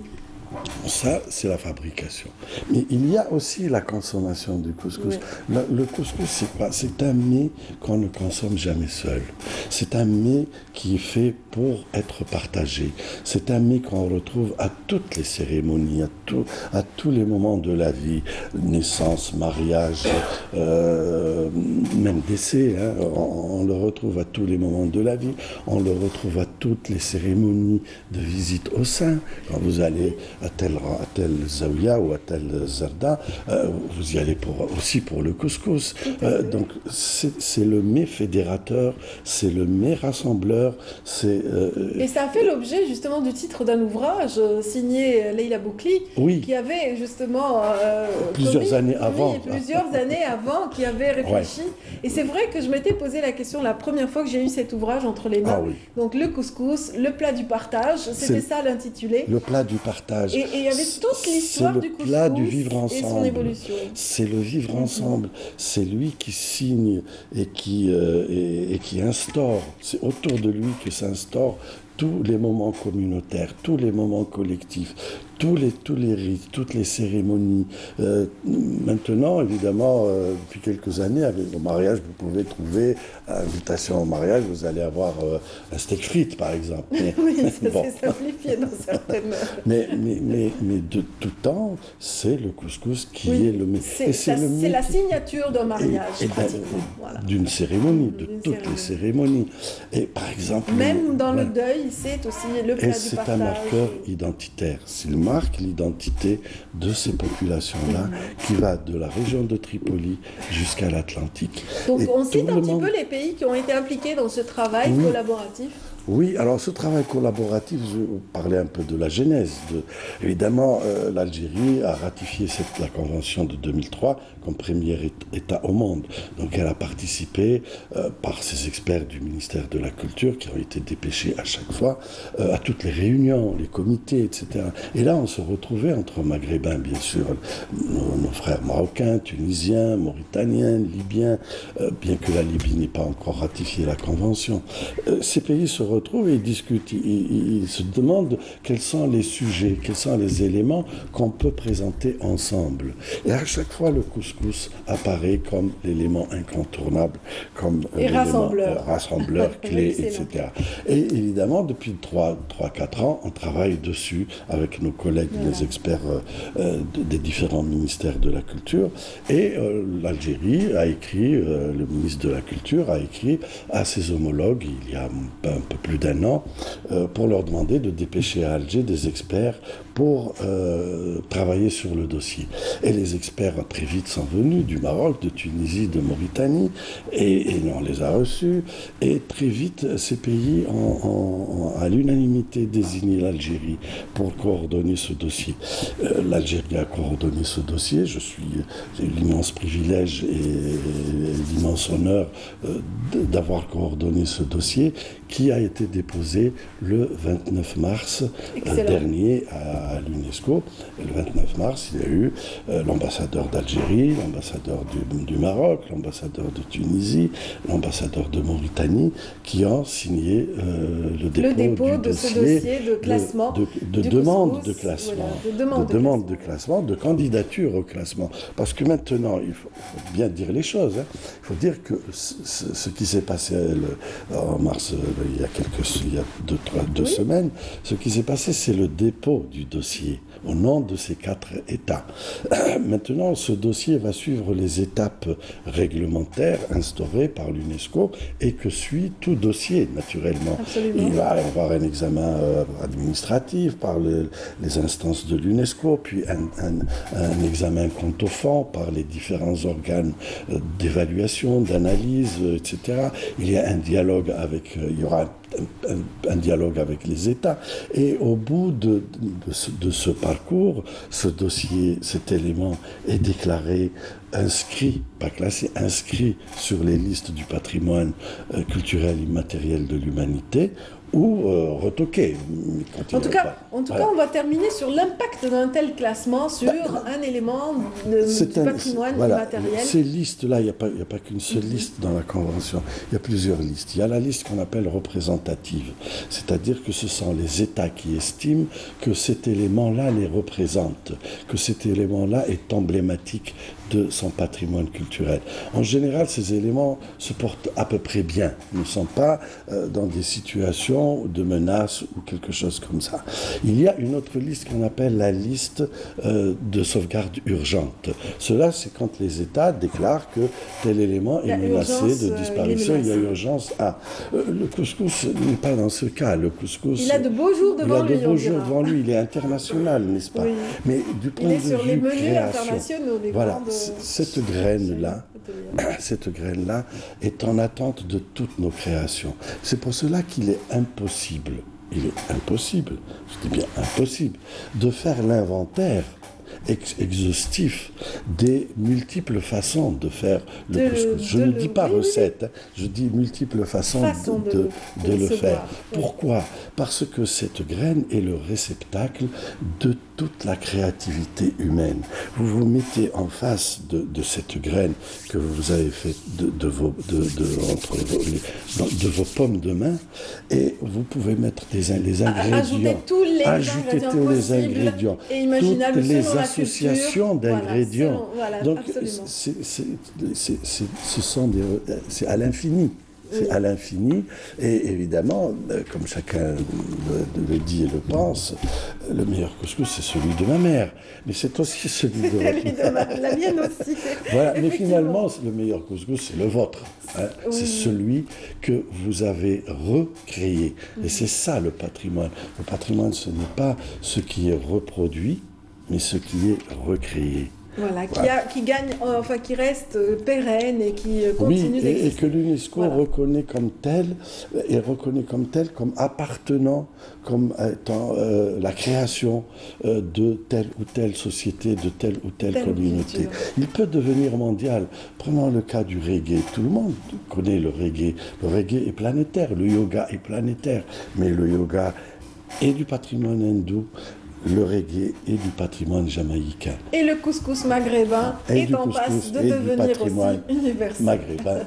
Ça, c'est la fabrication. Mais il y a aussi la consommation du couscous. Oui. Le couscous, c'est quoi? C'est un mets qu'on ne consomme jamais seul. C'est un mets qui est fait pour être partagé. C'est un mets qu'on retrouve à toutes les cérémonies, à tous les moments de la vie. Naissance, mariage, même décès. Hein. On le retrouve à tous les moments de la vie. On le retrouve à toutes les cérémonies de visite au sein. Quand vous allez à tel zaouia ou à tel zarda, vous y allez aussi pour le couscous. Donc c'est le mets fédérateur, c'est le mets rassembleur. Et ça a fait l'objet justement du titre d'un ouvrage signé Leila Boukli, qui avait justement plusieurs années avant, qui avait réfléchi. Et c'est vrai que je m'étais posé la question la première fois que j'ai eu cet ouvrage entre les mains. Donc le couscous, le plat du partage, c'était ça l'intitulé. Le plat du partage. Et il y avait toute l'histoire du couscous plat du vivre ensemble. Et son évolution. C'est le vivre ensemble. C'est lui qui signe et qui instaure. C'est autour de lui que s'instaurent tous les moments communautaires, tous les moments collectifs, tous les rites, toutes les cérémonies. Maintenant, évidemment, depuis quelques années, au mariage, vous pouvez trouver invitation au mariage, vous allez avoir un steak frites, par exemple. Mais, oui, ça s'est simplifié dans certaines... mais de tout temps, c'est le couscous qui est le... C'est la signature d'un mariage, pratiquement. D'une cérémonie, de toutes les cérémonies. Et par exemple... Même dans le deuil, c'est aussi le plat du partage. Et c'est un marqueur identitaire. S'il marque l'identité de ces populations-là, qui va de la région de Tripoli jusqu'à l'Atlantique. Donc on cite un petit peu les pays qui ont été impliqués dans ce travail collaboratif. Oui, alors ce travail collaboratif, je vous parlais un peu de la genèse. Évidemment, l'Algérie a ratifié la convention de 2003 comme premier État au monde. Donc elle a participé par ses experts du ministère de la Culture qui ont été dépêchés à chaque fois à toutes les réunions, les comités, etc. Et là, on se retrouvait entre maghrébins, bien sûr, nos frères marocains, tunisiens, mauritaniens, libyens, bien que la Libye n'ait pas encore ratifié la convention. Ces pays se retrouvent et ils discutent, ils se demandent quels sont les sujets, quels sont les éléments qu'on peut présenter ensemble. Et à chaque fois, le couscous apparaît comme l'élément incontournable, comme rassembleur clé, etc. Et évidemment, depuis 3-4 ans, on travaille dessus avec nos collègues, les experts des différents ministères de la Culture. Et l'Algérie a écrit, le ministre de la Culture a écrit à ses homologues, il y a un peu plus d'1 an, pour leur demander de dépêcher à Alger des experts pour travailler sur le dossier. Et les experts très vite sont venus du Maroc, de Tunisie, de Mauritanie, et on les a reçus. Et très vite, ces pays ont à l'unanimité désigné l'Algérie pour coordonner ce dossier. L'Algérie a coordonné ce dossier. J'ai eu l'immense privilège et l'immense honneur d'avoir coordonné ce dossier qui a été déposé le 29 mars dernier à l'UNESCO. Le 29 mars, il y a eu l'ambassadeur d'Algérie, l'ambassadeur du Maroc, l'ambassadeur de Tunisie, l'ambassadeur de Mauritanie qui ont signé le dépôt de ce dossier de classement, de demande de classement, de classement, de candidature au classement. Parce que maintenant, il faut bien dire les choses. Hein. Il faut dire que ce qui s'est passé en mars, il y a il y a deux semaines, ce qui s'est passé, c'est le dépôt du dossier au nom de ces 4 États. Maintenant, ce dossier va suivre les étapes réglementaires instaurées par l'UNESCO et que suit tout dossier, naturellement. Absolument. Il va y avoir un examen administratif par les instances de l'UNESCO, puis un examen quant au fond par les différents organes d'évaluation, d'analyse, etc. Il y a un dialogue avec, il y aura un dialogue avec les États. Et au bout de ce parcours, ce dossier, cet élément est déclaré inscrit, pas classé, inscrit sur les listes du patrimoine culturel immatériel de l'humanité ou retoqué. En tout cas, on va terminer sur l'impact d'un tel classement sur un élément du patrimoine immatériel. Ces listes-là, il n'y a pas qu'une seule liste dans la Convention. Il y a plusieurs listes. Il y a la liste qu'on appelle représentative, c'est-à-dire que ce sont les États qui estiment que cet élément-là les représente, que cet élément-là est emblématique de son patrimoine culturel. En général, ces éléments se portent à peu près bien. Ils ne sont pas dans des situations de menace ou quelque chose comme ça. Il y a une autre liste qu'on appelle la liste de sauvegarde urgente. Cela, c'est quand les États déclarent que tel élément est menacé de disparition. Il y a urgence à... le couscous n'est pas dans ce cas. Le couscous... Il a de beaux jours devant lui. Il a de beaux jours devant lui. Il est international, n'est-ce pas? Oui. Mais du point de vue sur les menus création, internationaux. voilà, cette graine-là est en attente de toutes nos créations. C'est pour cela qu'il est impossible, je dis bien impossible, de faire l'inventaire exhaustif des multiples façons de faire le couscous. Je ne dis pas recette, je dis multiples façons de le faire. Pourquoi? Parce que cette graine est le réceptacle de toute la créativité humaine. Vous vous mettez en face de cette graine que vous avez faite de vos pommes de main et vous pouvez mettre les ingrédients. Ajouter tous les ingrédients. Et imaginables toutes les selon associations d'ingrédients. Donc, c'est à l'infini. C'est à l'infini, et évidemment, comme chacun le dit et le pense, le meilleur couscous, c'est celui de ma mère, mais c'est aussi celui de votre mère. La mienne aussi. Voilà, mais finalement, le meilleur couscous, c'est le vôtre. Hein. Oui. C'est celui que vous avez recréé. Et c'est ça le patrimoine. Le patrimoine, ce n'est pas ce qui est reproduit, mais ce qui est recréé. Voilà, qui gagne, enfin qui reste pérenne et qui continue d'exister. Et que l'UNESCO reconnaît comme tel, comme appartenant, comme étant la création de telle ou telle société, de telle ou telle communauté. Il peut devenir mondial. Prenons le cas du reggae. Tout le monde connaît le reggae. Le reggae est planétaire, le yoga est planétaire, mais le yoga est du patrimoine hindou. Le reggae est du patrimoine jamaïcain. Et le couscous maghrébin est en passe de devenir aussi universel. Maghrébin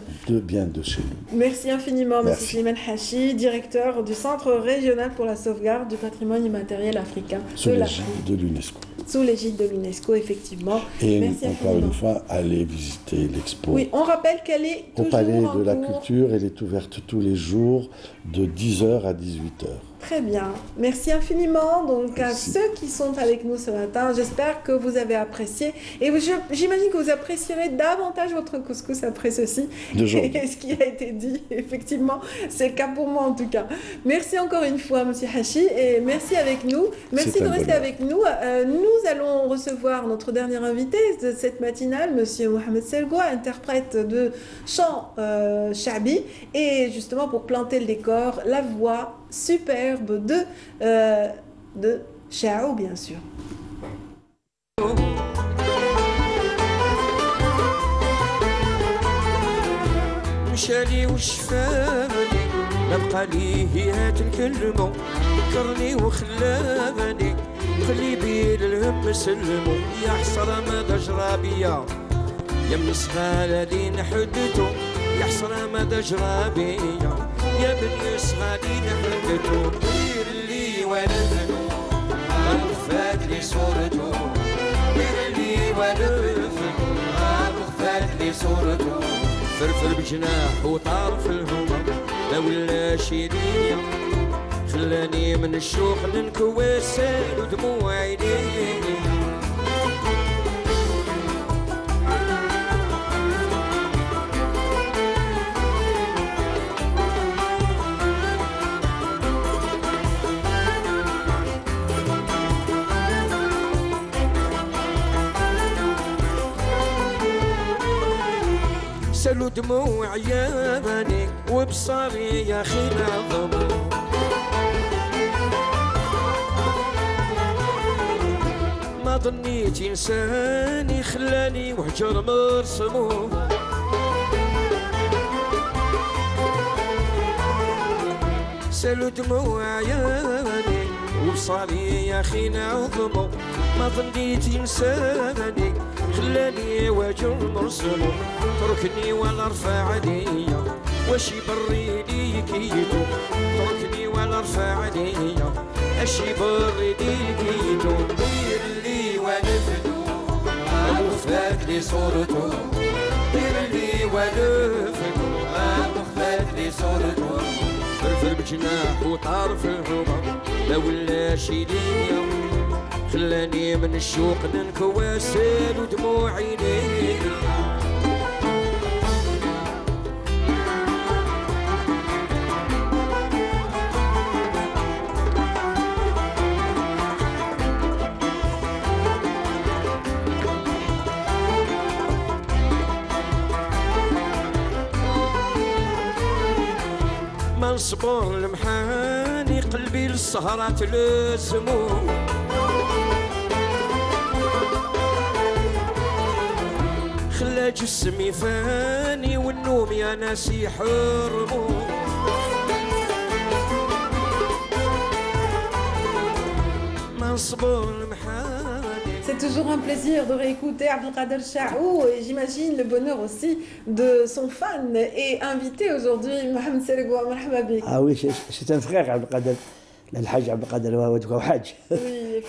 de chez nous. Merci infiniment, M. Slimane Hachi, directeur du Centre régional pour la sauvegarde du patrimoine immatériel africain sous l'égide de l'UNESCO. Sous l'égide de l'UNESCO, effectivement. Et encore une fois, allez visiter l'expo. Oui, on rappelle qu'elle est au Palais de la Culture. Elle est ouverte tous les jours de 10h à 18h. Très bien. Merci infiniment donc à ceux qui sont avec nous ce matin. J'espère que vous avez apprécié. Et j'imagine que vous apprécierez davantage votre couscous après ceci. Et ce qui a été dit, effectivement, c'est le cas pour moi en tout cas. Merci encore une fois, M. Hachi, et merci avec nous. Merci de rester avec nous. Nous allons recevoir notre dernier invité de cette matinale, M. Mohamed Selgoua, interprète de chant Shabi. Et justement, pour planter le décor, la voix superbe de Chao, bien sûr. مشالي وشفاني لا بقى لي هات نكلمو ذكرني وخلاني قلبي للهم سلمو يا حسرة ما جرى بيا يا من صغار اللي نحدتو يا حسرة ما جرى بيا يا بني صغاري نحدتو دير لي ولدنو غرفات لي صورتو دير لي ولدنو غرفات لي صورتو فرفر بجناح وطار في الهما ما ولا شي دنيا خلاني من الشوق ننكوى سال ودموع عيني سالوا دموع ياباني وبصاري يا خي نعظم ما ظنيت انساني خلاني وحجر مرسموم سالوا دموع ياباني وبصاري يا خي نعظم ما ظنيت انساني خلاني وجه مرسمو تركني ولا ارفع عليا واش يبريني كيدو تركني ولا ارفع عليا اش يبريني كيدو دير لي ونفدو مخفات لي صورته دير لي ونفدو مخفات لي صورته فرفر بجناح وطار في الهضم ما ولا شي ليا خلاني من الشوق ننكوى سال ودموع عيني ما نصبر المحاني قلبي للسهرة تلزمو خلا جسمي فاني والنوم يا ناس يحرمو ما نصبر المحاني. C'est toujours un plaisir de réécouter Abdelkader Chaou et j'imagine le bonheur aussi de son fan et invité aujourd'hui, Mohamed Selgoua. Marhaba bik. Ah oui, c'est un frère, Abdelkader. Le Hajj Abdelkader Hajj.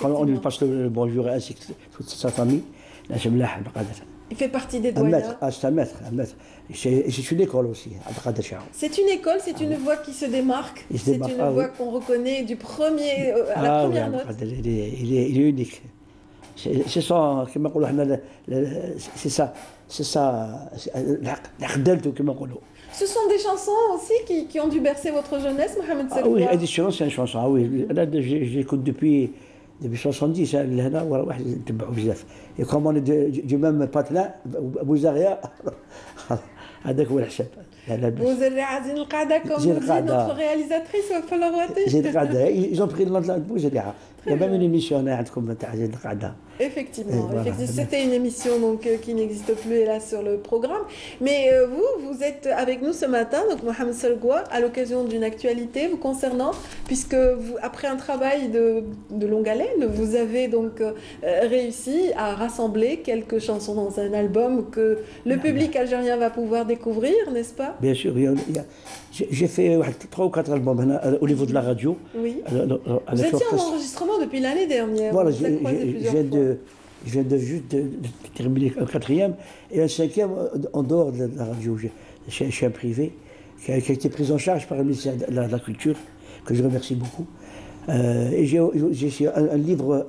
On lui passe le bonjour ainsi que toute sa famille. Abdelkader. Il fait partie des doyens. C'est un maître. C'est une école aussi, Abdelkader Chaou. C'est une école, c'est une voix qui se démarque. C'est une voix qu'on reconnaît du premier à la première note. Il est unique. C'est ça, c'est ça. Ce sont des chansons aussi qui ont dû bercer votre jeunesse, Mohamed Selgoua. Oui, Addition, c'est une chanson. Ah oui, j'écoute depuis 70. Et comme on est du même patelin, Bouzaria, هذاك هو الحساب. بوزريعة زين القعدة comme dit notre réalisatrice Wafala Rouati. زين القعدة, ils ont pris le nom de Bouzaria. Il y a même une émission عندكم تاع زين القعدة. Effectivement, c'était une émission donc, qui n'existe plus hélas sur le programme. Mais vous êtes avec nous ce matin, donc Mohamed Selgoua, à l'occasion d'une actualité vous concernant, puisque vous, après un travail de longue haleine, vous avez donc réussi à rassembler quelques chansons dans un album que le public algérien va pouvoir découvrir, n'est-ce pas? Bien sûr, j'ai fait 3 ou 4 albums au niveau de la radio. Oui. Vous étiez en enregistrement depuis l'année dernière. Voilà, je viens juste de terminer un 4e et un 5e en dehors de la radio. Je suis un privé qui a été pris en charge par le ministère de la Culture, que je remercie beaucoup. Et j'ai un livre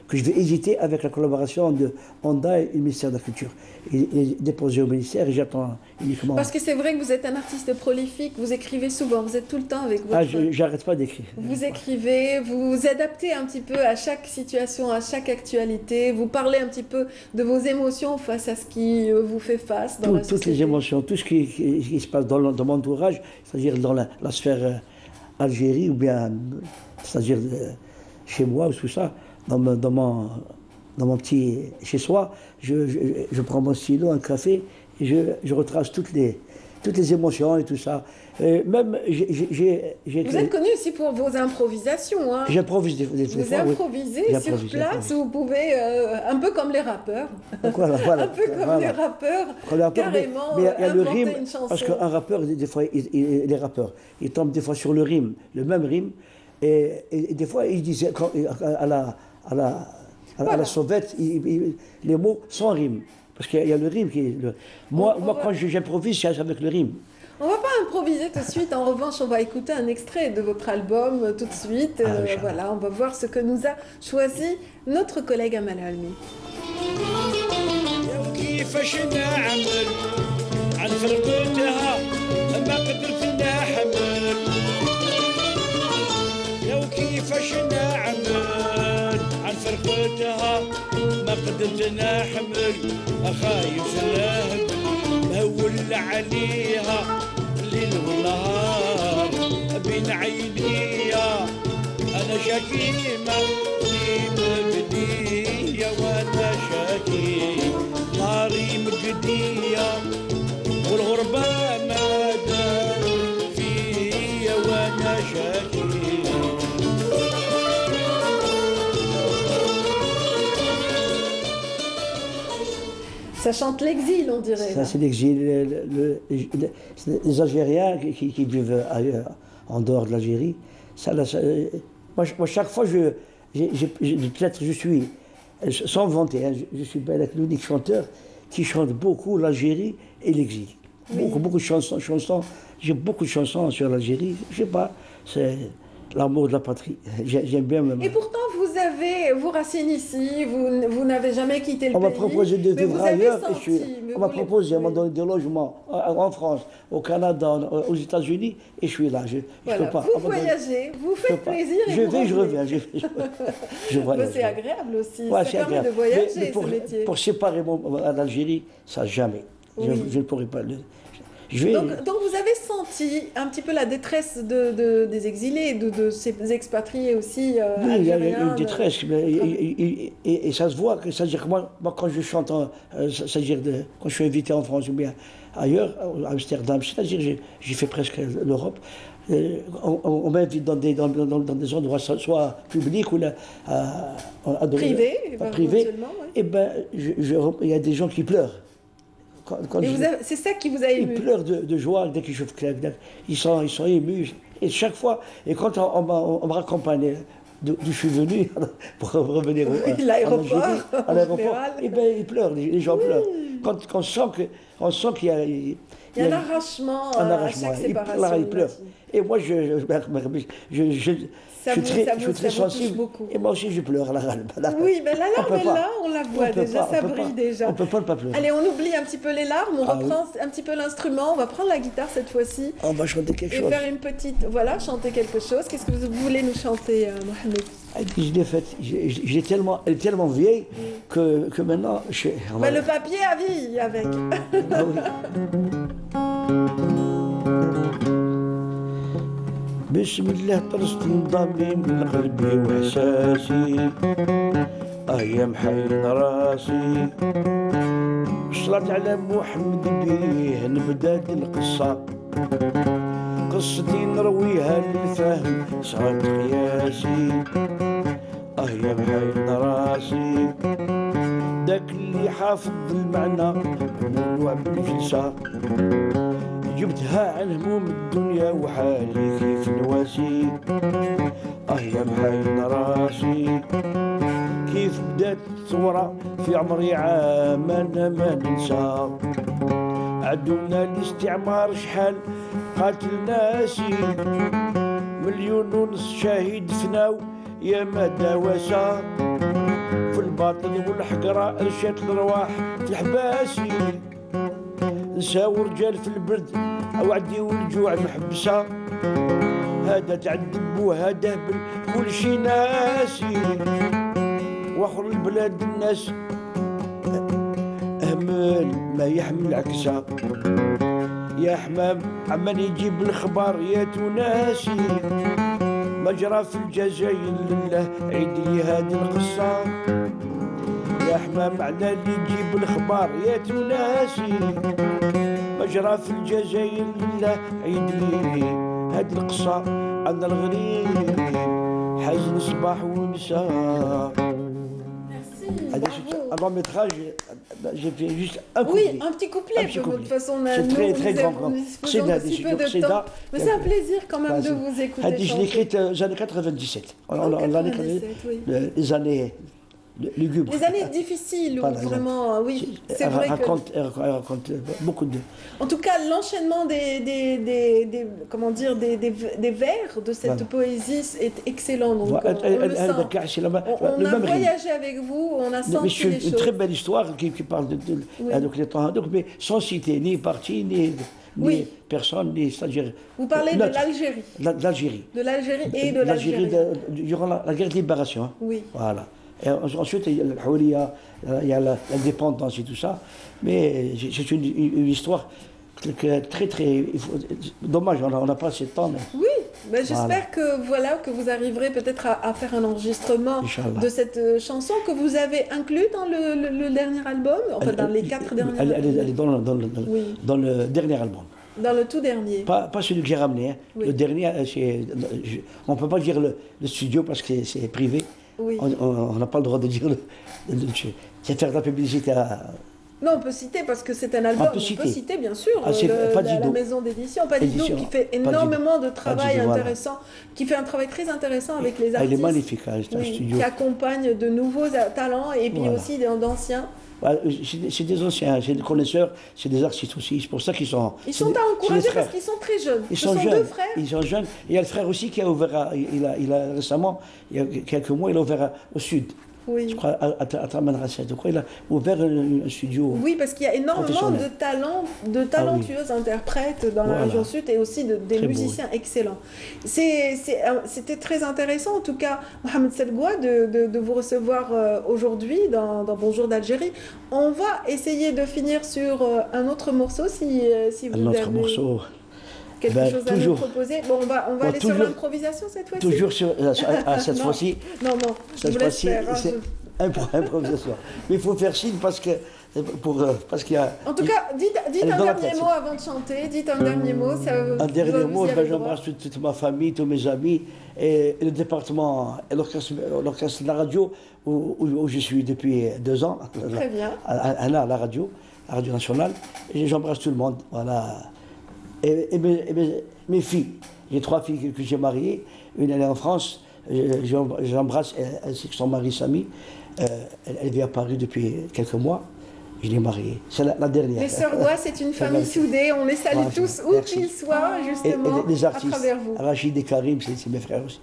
que je vais éditer avec la collaboration de Honda et le ministère de la Culture. Il est déposé au ministère et j'attends uniquement. Parce que c'est vrai que vous êtes un artiste prolifique, vous écrivez souvent, vous êtes tout le temps avec votre... J'arrête pas d'écrire. Vous écrivez, vous vous adaptez un petit peu à chaque situation, à chaque actualité, vous parlez un petit peu de vos émotions face à ce qui vous fait face dans la société. Toutes les émotions, tout ce qui se passe dans mon entourage, c'est-à-dire dans la sphère Algérie ou bien, c'est-à-dire chez moi ou tout ça, dans mon petit chez-soi, je prends mon stylo, un café, et je retrace toutes les émotions et tout ça. Et même, vous êtes connu aussi pour vos improvisations. Hein. J'improvise des fois. Vous improvisez sur place, vous pouvez, un peu comme les rappeurs. Voilà, un peu comme les rappeurs, carrément, mais il y a le rime, une chanson. Parce qu'un rappeur, des fois, les rappeurs, ils tombent des fois sur le rime, le même rime, et des fois, ils disent à la sauvette, les mots sans rime. Parce qu'il y a le rime qui est... Moi, quand j'improvise, c'est avec le rime. On ne va pas improviser tout de suite. En revanche, on va écouter un extrait de votre album tout de suite. Voilà, on va voir ce que nous a choisi notre collègue Amal Almi. كيفاش نعمل عن فرقتها ما قدرت نحمل خايف نهبل مهول عليها ليل ونهار بين عينيا انا شكيمة ديما بدية وانا شكي ناري مجدية والغربة ما دار فيا وانا شكي. Ça chante l'exil, on dirait. Ça, c'est l'exil. Les Algériens qui vivent ailleurs, en dehors de l'Algérie. Moi, chaque fois, peut-être je suis, sans vanter, hein, je suis l'unique chanteur qui chante beaucoup l'Algérie et l'exil. Oui. Beaucoup de chansons. J'ai beaucoup de chansons sur l'Algérie. Je sais pas, c'est l'amour de la patrie. J'aime bien. Et pourtant, vous avez vos racines ici, vous n'avez jamais quitté le pays. On m'a proposé de vivre ailleurs. On m'a proposé, on m'a donné des logements en France, au Canada, aux États-Unis, et je suis là. Je voilà. peux pas. Vous voyagez, vous faites plaisir. Et je vais, je reviens. C'est agréable aussi. Ouais, ça permet de voyager, ce métier. Pour séparer l'Algérie, ça jamais. Oui. Je ne pourrais pas le. Donc vous avez senti un petit peu la détresse des exilés, de ces expatriés aussi oui, il y a une détresse, et ça se voit, c'est-à-dire que moi quand je chante, c'est-à-dire quand je suis invité en France ou bien ailleurs, à Amsterdam, c'est-à-dire j'ai fait presque l'Europe, on m'invite dans des endroits soit publics ou privés, et ben il y a des gens qui pleurent. C'est ça qui vous a ému? Ils pleurent de joie dès qu'ils chauffent clair. Ils sont émus. Et chaque fois, et quand on me raccompagne d'où je suis venu pour revenir à l'aéroport, et ben ils pleurent, les gens pleurent. Quand on sent qu'il y a un arrachement à chaque séparation. Ils pleurent. Et moi, je suis très sensible. Et moi aussi, je pleure. Oui, mais la larme est là, on la voit déjà, ça brille déjà. On ne peut pas ne pas pleurer. Allez, on oublie un petit peu les larmes, on reprend un petit peu l'instrument, on va prendre la guitare cette fois-ci. On va chanter quelque chose. Et faire une petite, voilà, chanter quelque chose. Qu'est-ce que vous voulez nous chanter, Mohamed? Je l'ai faite, elle est tellement vieille que maintenant... Mais le papier a vieilli avec. Ah oui. بسم الله طرست نضامي من قلبي واحساسي ايام حين راسي صلات على محمد بيه نبدا القصه قصتي نرويها للفهم صارت قياسي ايام حين راسي داك اللي حافظ المعنى ممنوع بالجلسه جبتها عن هموم الدنيا وحالي كيف نواسي يا محاين راسي كيف بدات الثورة في عمري عام أنا ما ننسى عدونا الاستعمار شحال قاتل ناسي مليون ونص شهيد فناو يا ما داوسا في الباطن والحقرة رشات الرواح في الحباسي نساو رجال في البرد وعدي والجوع محبسة هذا تعذب وهذا هبل كل شي ناسي واخر البلاد الناس اهمل ما يحمل عكسة يا حمام عمال يجيب الخبار يا توناسي مجرى في الجزائر لله عيد لي هذه القصة يا حمام على اللي يجيب الخبار يا توناسي مجرى في الجزائر لله عيد لي هذه القصة عن الغريب حزن صباح ومساء. Un long métrage, j'ai fait juste un couplet. Oui, un petit couplet. De toute façon, c'est très très grand. C'est peu de temps. Mais c'est un plaisir quand même de vous écouter. Je l'ai écrite aux années 97. Les années lugubre. Les années difficiles, où vraiment, oui, c'est vrai Elle raconte beaucoup de... En tout cas, l'enchaînement des vers de cette poésie est excellent. Donc, on le sent. On a voyagé avec vous, on a senti les choses. Une très belle histoire qui parle de mais sans citer ni parti, ni personne, ni c'est-à-dire... Vous parlez de l'Algérie. L'Algérie. De l'Algérie et de l'Algérie. Durant la guerre de libération. Hein. Oui. Voilà. Et ensuite, il y a le Houlia, il y a l'indépendance et tout ça. Mais c'est une histoire très, très... Dommage, on n'a pas assez de temps. Mais... Oui, mais j'espère que vous arriverez peut-être à faire un enregistrement de cette chanson que vous avez inclus dans le dernier album, enfin dans les 4 derniers albums. Elle est dans le dernier album. Dans le tout dernier. Pas celui que j'ai ramené. Hein. Oui. Le dernier, on ne peut pas dire le studio parce que c'est privé. Oui. On n'a pas le droit de dire c'est faire de la publicité à... Non, on peut citer parce que c'est un album. On peut citer bien sûr la maison d'édition Padidou qui fait énormément de travail intéressant, qui fait un travail très intéressant avec les artistes. Il est magnifique, c'est un studio. Qui accompagne de nouveaux talents et puis aussi d'anciens. C'est des anciens, c'est des connaisseurs, c'est des artistes aussi. C'est pour ça qu'ils sont... Ils sont à encourager parce qu'ils sont très jeunes. Ils sont jeunes. 2 frères. Ils sont jeunes. Et il y a le frère aussi qui a ouvert, il a récemment, il y a quelques mois, il a ouvert au sud. Oui. Je crois à Tamanrasset. Il a ouvert un studio. Oui, parce qu'il y a énormément de talentueux interprètes dans la région sud et aussi des musiciens excellents. C'était très intéressant, en tout cas, Mohamed Selgoua, de vous recevoir aujourd'hui dans Bonjour d'Algérie. On va essayer de finir sur un autre morceau, si vous avez... Un autre morceau. Quelque chose à nous proposer. Bon, on va aller sur l'improvisation cette fois-ci. Toujours cette fois-ci. Non, cette fois-ci, c'est improvisation. Mais il faut faire signe parce qu'il y a... En tout cas, dites un dernier mot avant de chanter. Dites un dernier mot. Un dernier mot, j'embrasse toute ma famille, tous mes amis, et le département, et l'orchestre de la radio, où je suis depuis 2 ans. Très bien. À la radio nationale. Et j'embrasse tout le monde. Voilà. Et mes filles, j'ai 3 filles que j'ai mariées, une elle est en France, j'embrasse ainsi que son mari Samy, elle vit à Paris depuis quelques mois, je l'ai mariée, c'est la dernière. Les sœurs Goua, c'est une famille soudée, on les salue tous où qu'ils soient, justement, et les artistes, à travers vous. Rachid et Karim, c'est mes frères aussi.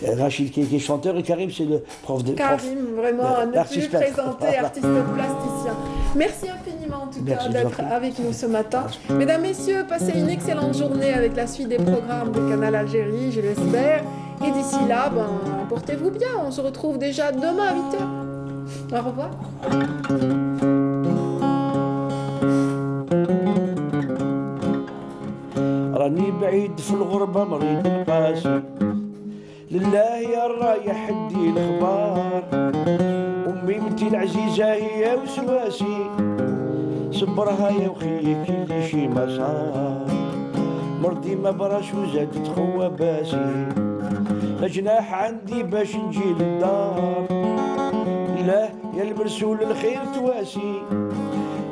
Rachid qui est chanteur et Karim c'est le prof de... Karim, vraiment, à ne plus présenter, artiste plasticien. Merci infiniment en tout cas d'être avec nous ce matin. Mesdames, Messieurs, passez une excellente journée avec la suite des programmes de Canal Algérie, je l'espère. Et d'ici là, portez-vous bien. On se retrouve déjà demain à 8h. Au revoir. راني بعيد في الغربة مريض القاسي لله يا الرايح ادي الاخبار امي بنتي العزيزة هي وسواسي صبرها يا وخيك اللي شي ما صار مرضي ما براش وزادت خواباسي لا جناح عندي باش نجي للدار لا يا المرسول الخير تواسي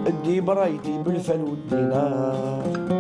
ادي برايتي بالفن والدينار